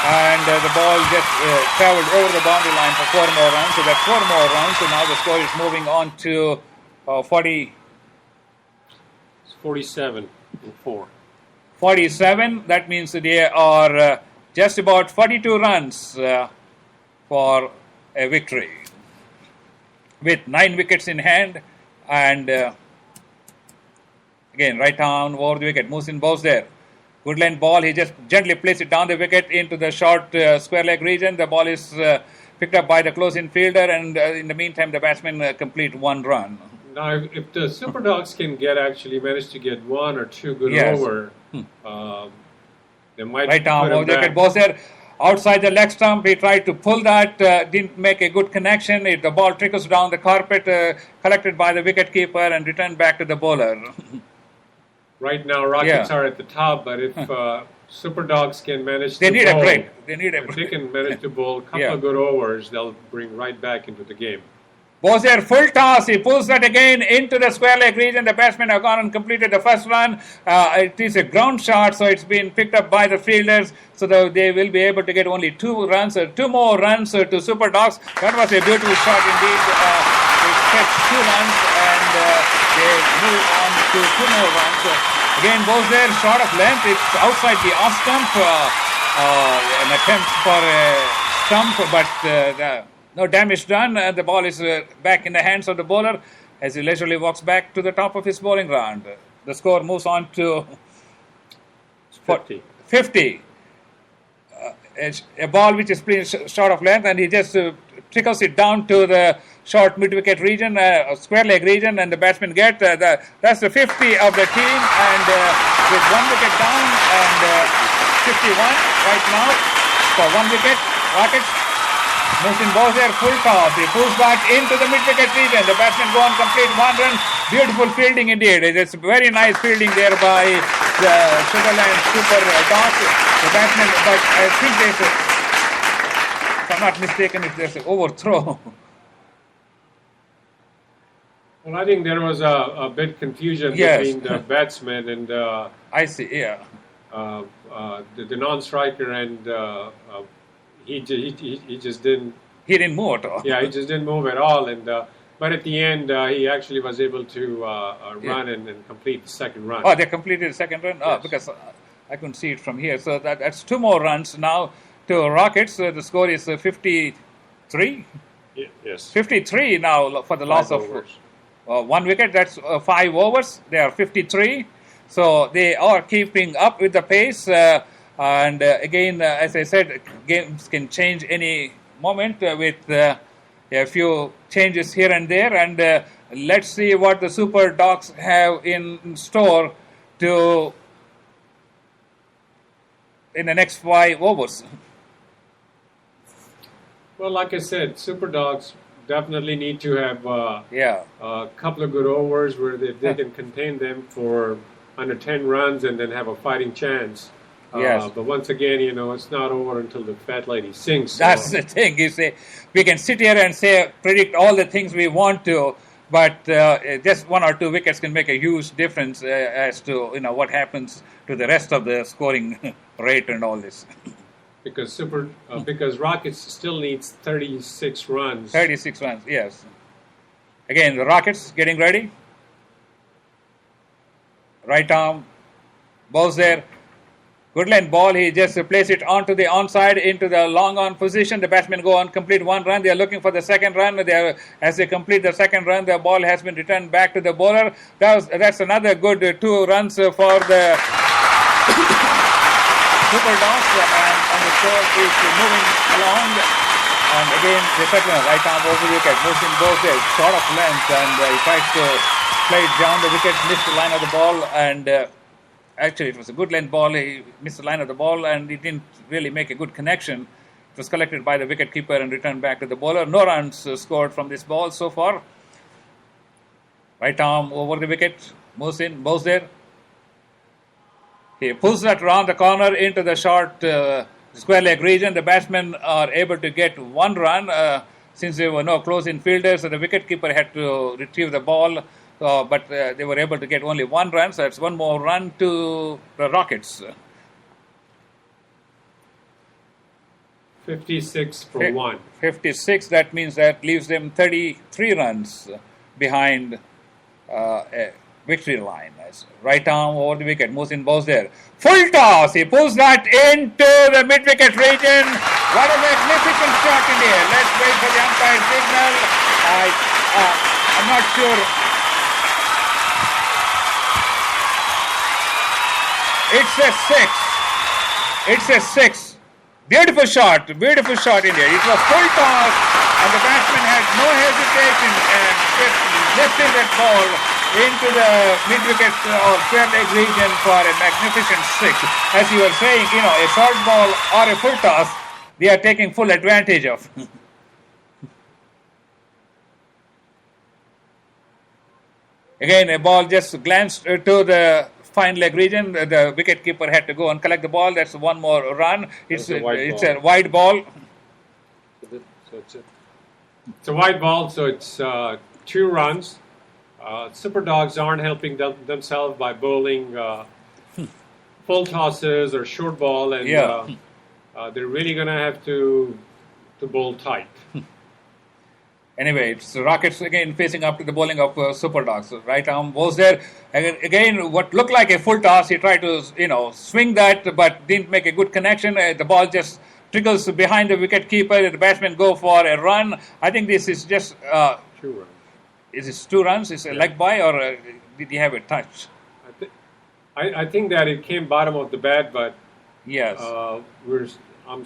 and the ball just traveled over the boundary line for 4 more runs. So that's 4 more runs. So now the score is moving on to 47 and 4. 47. That means they are just about 42 runs for a victory, with 9 wickets in hand. And again, right arm over the wicket, moves in, balls there. Good length ball. He just gently places it down the wicket into the short square leg region. The ball is picked up by the close-in fielder, and in the meantime, the batsmen complete 1 run. Now, if the Super Dogs can manage to get 1 or 2 good over, they might right arm over the wicket, balls there. Outside the leg stump, he tried to pull that, didn't make a good connection. The ball trickles down the carpet, collected by the wicket keeper and returned back to the bowler. Right now, Rockets are at the top, but if Super Dogs can manage they to need bowl, a break. They need a if break. they can manage to bowl a couple of good overs, they'll bring right back into the game. Balls there, full toss. He pulls that again into the square leg region. The batsmen have gone and completed the first run. It is a ground shot, so it's been picked up by the fielders. So they will be able to get only 2 runs, 2 more runs to Super Dogs. That was a beautiful shot indeed. They fetched 2 runs and they move on to 2 more runs. Again, balls there, short of length. It's outside the off stump. An attempt for a stump, but no damage done. The ball is back in the hands of the bowler as he leisurely walks back to the top of his bowling round. The score moves on to 50. A ball which is playing short of length, and he just trickles it down to the short mid-wicket region, square leg region, and the batsmen get that's the 50 of the team, and with 1 wicket down and 51 right now for 1 wicket. Rockets. Moves in, balls there, full toss. He pulls back into the mid-wicket region. The batsmen go and complete 1 run. Beautiful fielding indeed. It's very nice fielding there by the Sugarland Super Dogs. The batsmen, but I think if I'm not mistaken, there's an overthrow. Well, I think there was a bit confusion between the batsmen and I see, the non-striker, and he just didn't. He didn't move at all. Yeah, he just didn't move at all, and but at the end he actually was able to run and complete the 2nd run. Oh, they completed the 2nd run. Yes. Oh, because I couldn't see it from here. So that's 2 more runs now to Rockets. The score is 53. Yes. 53 now for the loss of 1 wicket. That's 5 overs. They are 53. So they are keeping up with the pace. And again, as I said, games can change any moment with a few changes here and there. And let's see what the Super Dogs have in store in the next 5 overs. Well, like I said, Super Dogs definitely need to have a couple of good overs where they can contain them for under 10 runs and then have a fighting chance. Yes. But once again, it's not over until the fat lady sings. So. That's the thing. You say we can sit here and predict all the things we want to, but just 1 or 2 wickets can make a huge difference as to what happens to the rest of the scoring rate and all this. Because because Rockets still needs 36 runs. 36 runs, yes. Again, the Rockets getting ready. Right arm, balls there. Good line ball. He just placed it onto the onside into the long on position. The batsmen go on, complete one run. They are looking for the second run. As they complete the second run, the ball has been returned back to the bowler. That's another good 2 runs for the Super Dogs, and the score is moving along. And again, the second right arm over the wicket. Mohsin goes there, short of length, and he tries to play it down the wicket, missed the line of the ball, and actually it was a good length ball. He missed the line of the ball, and he didn't really make a good connection. It was collected by the wicket keeper and returned back to the bowler. No runs scored from this ball so far. Right arm over the wicket. Mohsin bowls there. He pulls that around the corner into the short square leg region. The batsmen are able to get 1 run since there were no close-in fielders. So the wicket-keeper had to retrieve the ball, but they were able to get only 1 run. So that's 1 more run to the Rockets. 56 for 1. 56. That means that leaves them 33 runs behind a victory line. Right arm over the wicket. Mohsin bowls there. Full toss. He pulls that into the mid-wicket region. What a magnificent shot in the air. Let's wait for the umpire signal. I'm not sure. It's a 6. It's a 6. Beautiful shot in there. It was full toss, and the batsman had no hesitation and just lifting that ball into the mid-wicket or square leg region for a magnificent 6. As you were saying, a short ball or a full toss, they are taking full advantage of. Again, a ball just glanced to the fine leg region. The wicket keeper had to go and collect the ball. That's 1 more run. It's a wide ball. It's a wide ball, so it's 2 runs. Super Dogs aren't helping themselves by bowling full tosses or short ball, and they're really going to have to bowl tight. Anyway, it's the Rockets again facing up to the bowling of Super Dogs. Right arm was there. Again, what looked like a full toss, he tried to swing that, but didn't make a good connection. The ball just trickles behind the wicket keeper. The batsmen go for a run. I think this is just 2 runs. Is this 2 runs? Is it a leg by, or did he have a touch? I think that it came bottom of the bat, but yes, I'm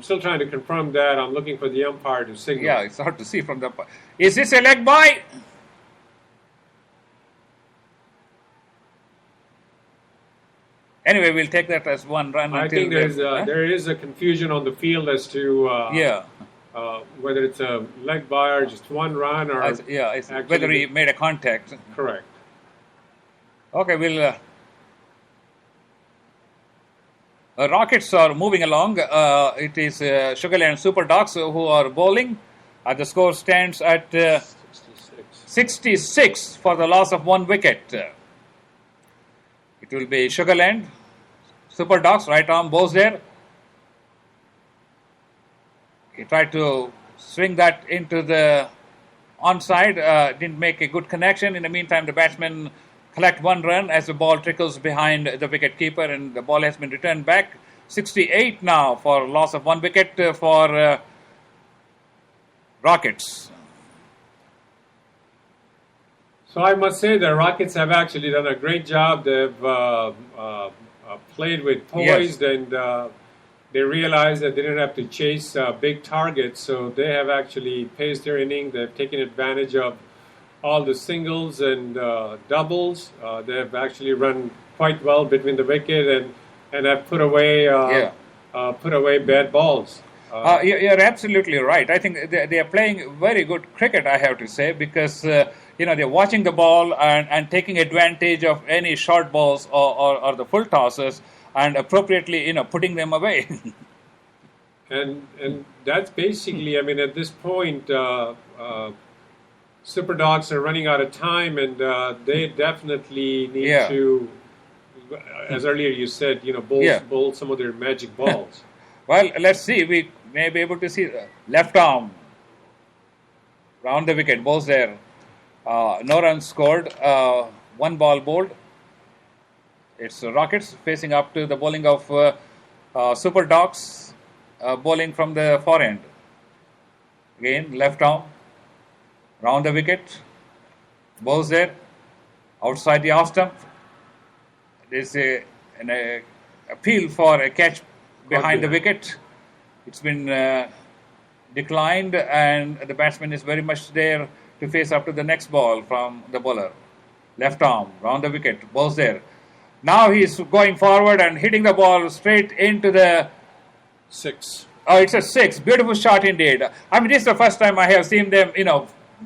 still trying to confirm that. I'm looking for the umpire to signal. Yeah, it's hard to see from the. Is this a leg by? Anyway, we'll take that as 1 run. I think there is a confusion on the field as to whether it's a leg by or just 1 run, or whether he made a contact. Correct. Okay, we'll. Rockets are moving along. It is Sugarland Super Dogs who are bowling. The score stands at 66 for the loss of 1 wicket. It will be Sugarland Super Dogs. Right arm bowls there. He tried to swing that into the onside. Didn't make a good connection. In the meantime, the batsmen collect 1 run as the ball trickles behind the wicket keeper, and the ball has been returned back. 68 now for loss of 1 wicket for Rockets. So I must say the Rockets have actually done a great job. They've played with poise, and they realized that they didn't have to chase big targets, so they have actually paced their inning. They've taken advantage of all the singles and doubles. They have actually run quite well between the wicket and have put away bad balls. You're absolutely right. I think they are playing very good cricket, I have to say, because they're watching the ball and taking advantage of any short balls or the full tosses and appropriately putting them away. and that's basically, I mean, at this point, Super Dogs are running out of time, and they definitely need to, as earlier you said, bowl some of their magic balls. Well, let's see. We may be able to see left arm round the wicket, bowls there. No runs scored. one ball bowled. It's Rockets facing up to the bowling of Super Dogs, bowling from the forehand. Again, left arm, round the wicket, bowls there, outside the off stump. There's an appeal for a catch behind the wicket. It's been declined, and the batsman is very much there to face up to the next ball from the bowler. Left arm, round the wicket, bowls there. Now he's going forward and hitting the ball straight into the 6. Oh, it's a 6. Beautiful shot indeed. I mean, this is the first time I have seen them,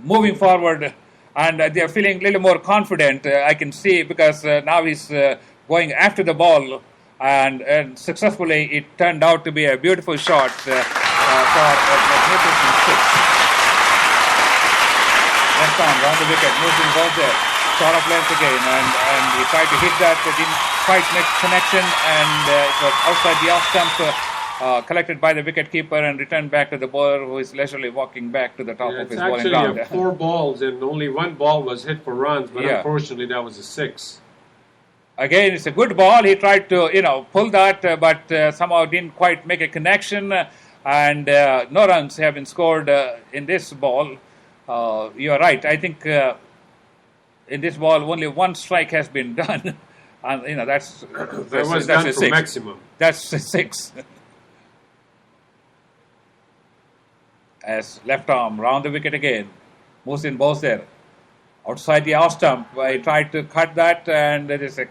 moving forward, and they're feeling a little more confident. I can see, because now he's going after the ball, and successfully it turned out to be a beautiful shot for a magnificent 6. Left arm, round the wicket, moving ball there. Shot of length again, and he tried to hit that, didn't quite make connection, and it was outside the off stump, collected by the wicket keeper and returned back to the bowler, who is leisurely walking back to the top of his bowling ground. It's actually 4 balls, and only 1 ball was hit for runs, but unfortunately that was a 6. Again, it's a good ball. He tried to, pull that, but somehow didn't quite make a connection, and no runs have been scored in this ball. You are right. I think in this ball only 1 strike has been done, and that's done a for 6. maximum. That's a 6. As left arm round the wicket again, moves in, bowls there, outside the off stump. I tried to cut that, and there is a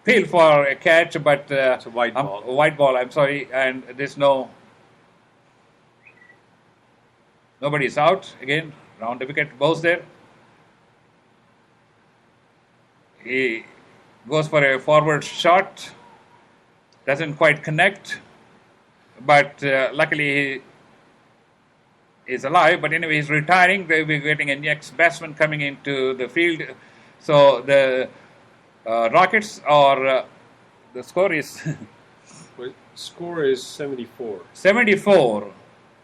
appeal for a catch, but it's a white ball. White ball. I'm sorry, and there's nobody's out. Again, round the wicket, bowls there. He goes for a forward shot, doesn't quite connect, but luckily he is alive. But anyway, he's retiring. They'll be getting a next batsman coming into the field. So the Rockets are the score is Score is 74. 74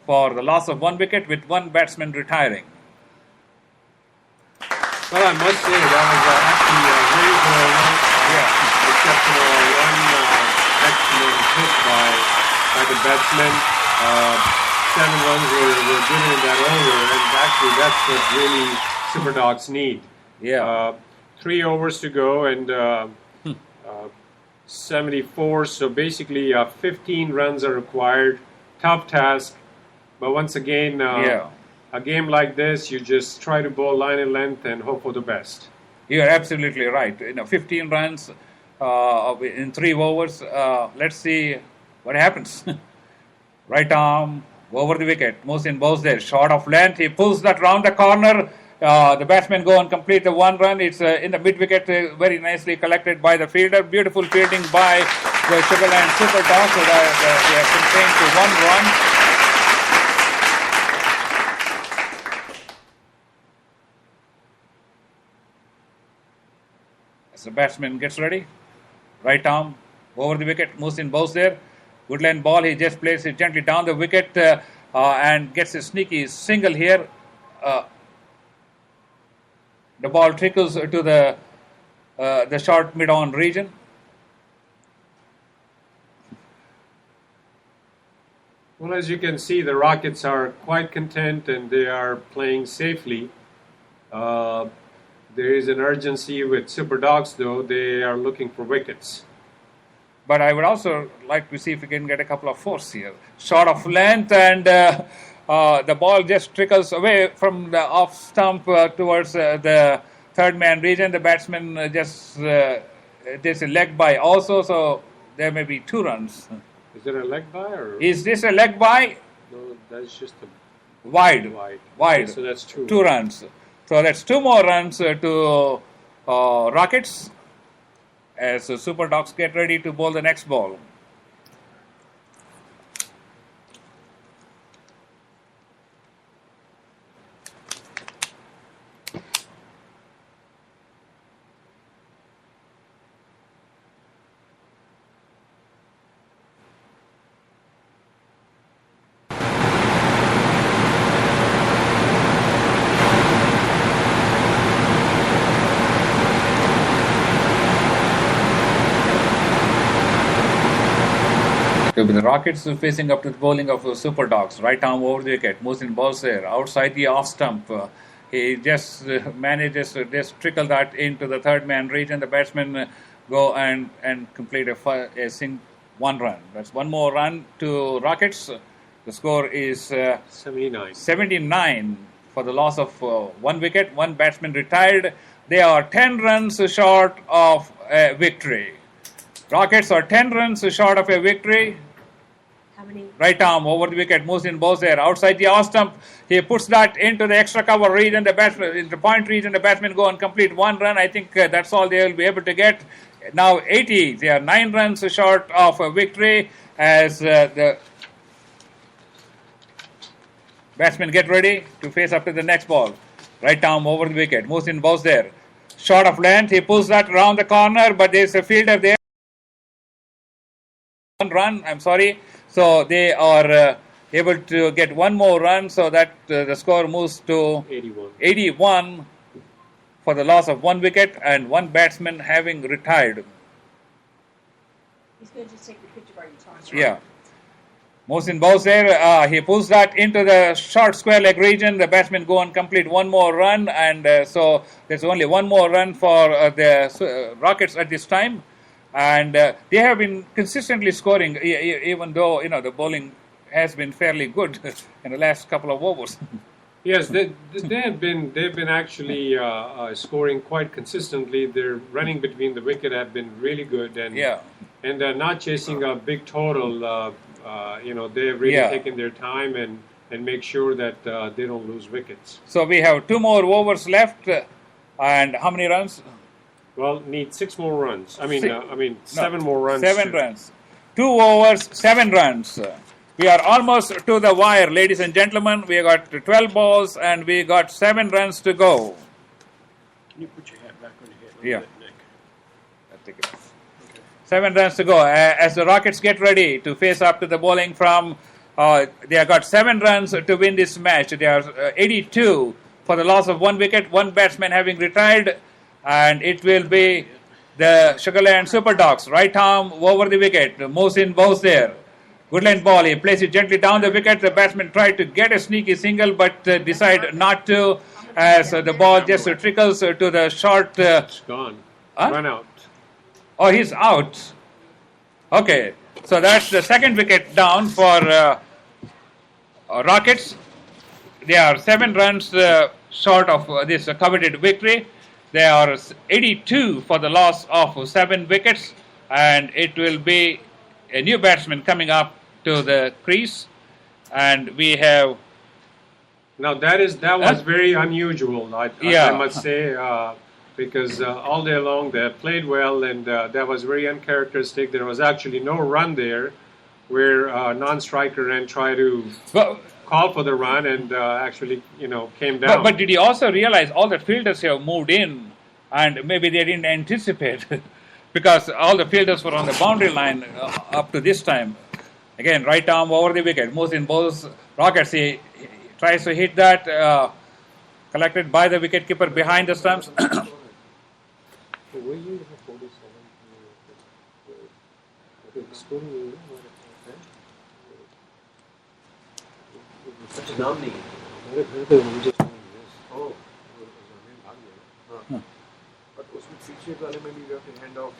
for the loss of 1 wicket with 1 batsman retiring. Well, I must say that was actually a very good run. Except for one excellent hit by the batsman. 7 runs were given in that over, and actually that's what really Super Dogs need. 3 overs to go, and 74, so basically 15 runs are required. Tough task, but once again, a game like this, you just try to bowl line and length and hope for the best. You are absolutely right. 15 runs in 3 overs. Let's see what happens. Right arm, over the wicket. Moves in, bowls there. Shot of length. He pulls that round the corner. The batsmen go and complete the 1 run. It's in the mid-wicket, very nicely collected by the fielder. Beautiful fielding by the Sugarland Super Dogs. So they are contained to 1 run. As the batsman gets ready, right arm over the wicket, moves in, bowls there. Good line ball. He just plays it gently down the wicket and gets a sneaky single here. The ball trickles to the short mid-on region. Well, as you can see, the Rockets are quite content and they are playing safely. There is an urgency with Super Dogs, though. They are looking for wickets. But I would also like to see if we can get a couple of 4s here. Shot of length, and the ball just trickles away from the off stump towards the third man region. The batsman just takes a leg by also, so there may be 2 runs. Is it a leg by? Or? Is this a leg by? No, that's just a wide. Okay, so that's 2. 2 runs. So that's 2 more runs to Rockets as the Super Dogs get ready to bowl the next ball. The Rockets are facing up to the bowling of Super Dogs. Right arm over the wicket. Musin bowls there. Outside the off stump. He just manages to just trickle that into the third man region. The batsmen go and complete a one run. That's one more run to Rockets. The score is 79 for the loss of one wicket. One batsman retired. They are 10 runs short of a victory. Rockets are 10 runs short of a victory. How many? Right arm over the wicket, moves in both there. Outside the off stump, he puts that into the extra cover region. The batsman, in the point region, the batsmen go and complete one run. I think that's all they will be able to get. Now 80, they are 9 runs short of a victory as the batsmen get ready to face up to the next ball. Right arm over the wicket, moves in both there. Short of length, he pulls that around the corner, but there's a fielder there. One run, I'm sorry. So they are able to get one more run so that the score moves to 81 for the loss of one wicket and one batsman having retired. He's going to just take the picture while you're talking. Yeah. Mohsin bows there. He pulls that into the short square leg region. The batsmen go and complete one more run, and so there's only one more run for the Rockets at this time. And they have been consistently scoring, even though the bowling has been fairly good in the last couple of overs. Yes, they've been actually scoring quite consistently. Their running between the wicket have been really good, and they're not chasing a big total. They've really taken their time and make sure that they don't lose wickets. So we have 2 more overs left, and how many runs? Well, need 6 more runs. 7 more runs. 7 runs. 2 overs, 7 runs. We are almost to the wire, ladies and gentlemen. We got 12 balls and we got 7 runs to go. Can you put your hat back on your head? Yeah. I'll take it off. Okay. 7 runs to go. As the Rockets get ready to face up to the bowling from, they have got 7 runs to win this match. They are 82 for the loss of one wicket, one batsman having retired. And it will be the Sugarland Super Dogs. Right arm over the wicket. Mohsin bows there. Goodland ball. He plays it gently down the wicket. The batsman tried to get a sneaky single, but decided not to, as the ball just trickles to the short. It's gone. Run out. Oh, he's out. Okay. So that's the second wicket down for Rockets. They are 7 runs short of this coveted victory. They are 82 for the loss of 7 wickets, and it will be a new batsman coming up to the crease, and we have. Now that was very unusual, I must say, because all day long they played well, and that was very uncharacteristic. There was actually no run there, where non-striker ran tried to call for the run and actually came down. But did you also realize all the fielders have moved in, and maybe they didn't anticipate because all the fielders were on the boundary line up to this time. Again, right arm over the wicket. Mohsin bowls Rockets. He tries to hit that, collected by the wicketkeeper behind the stumps.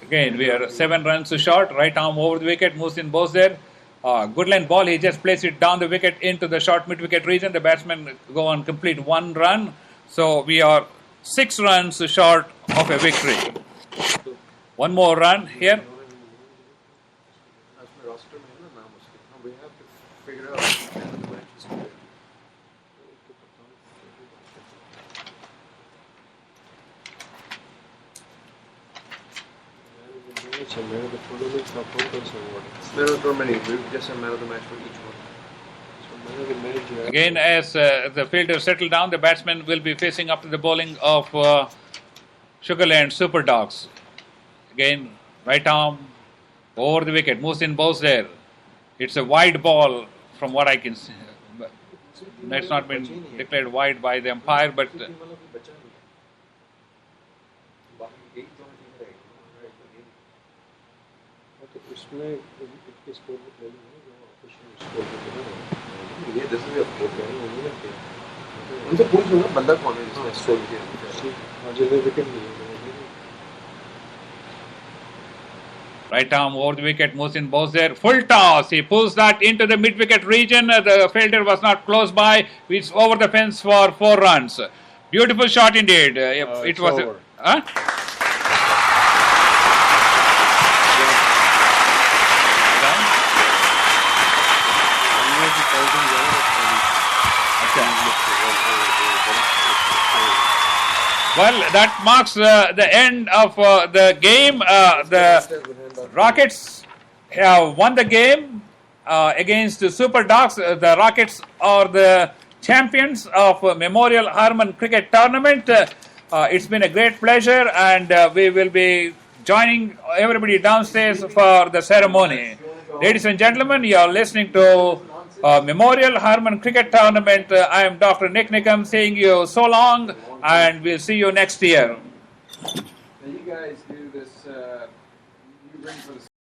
Again, we are 7 runs short. Right arm over the wicket. Mohsin bows there. Good length ball. He just plays it down the wicket into the short mid-wicket region. The batsmen go on complete 1 run. So we are 6 runs short of a victory. 1 more run here. We have to figure out. Man of the tournament, man of the tournament, we just a man of the match for each one. Again, as the fielders settle down, the batsmen will be facing up to the bowling of Sugarland Super Dogs. Again, right arm over the wicket. Mohsin bows there. It's a wide ball from what I can see. That's not been declared wide by the umpire, but उसमें इसके score को ये 10,000 होते हैं उन्हीं ने किया उनसे पूछ लो ना बंदा कौन है जिसने 100 किया मुझे विकेट नहीं Right arm over the wicket, Mohsin Bowser, full toss. He pulls that into the mid-wicket region. The fielder was not close by. It's over the fence for 4 runs. Beautiful shot indeed. It was. Huh? Well, that marks the end of the game. The Rockets have won the game against the Super Dogs. The Rockets are the champions of Memorial Harman Cricket Tournament. It's been a great pleasure, and we will be joining everybody downstairs for the ceremony. Ladies and gentlemen, you are listening to Memorial Harman Cricket Tournament. I am Dr. Nick Nickham saying you so long, and we'll see you next year. Now you guys do this, you bring for the